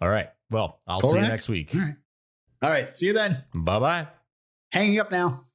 All right. Well, I'll see you next week. All right. See you then. Bye-bye. Hanging up now.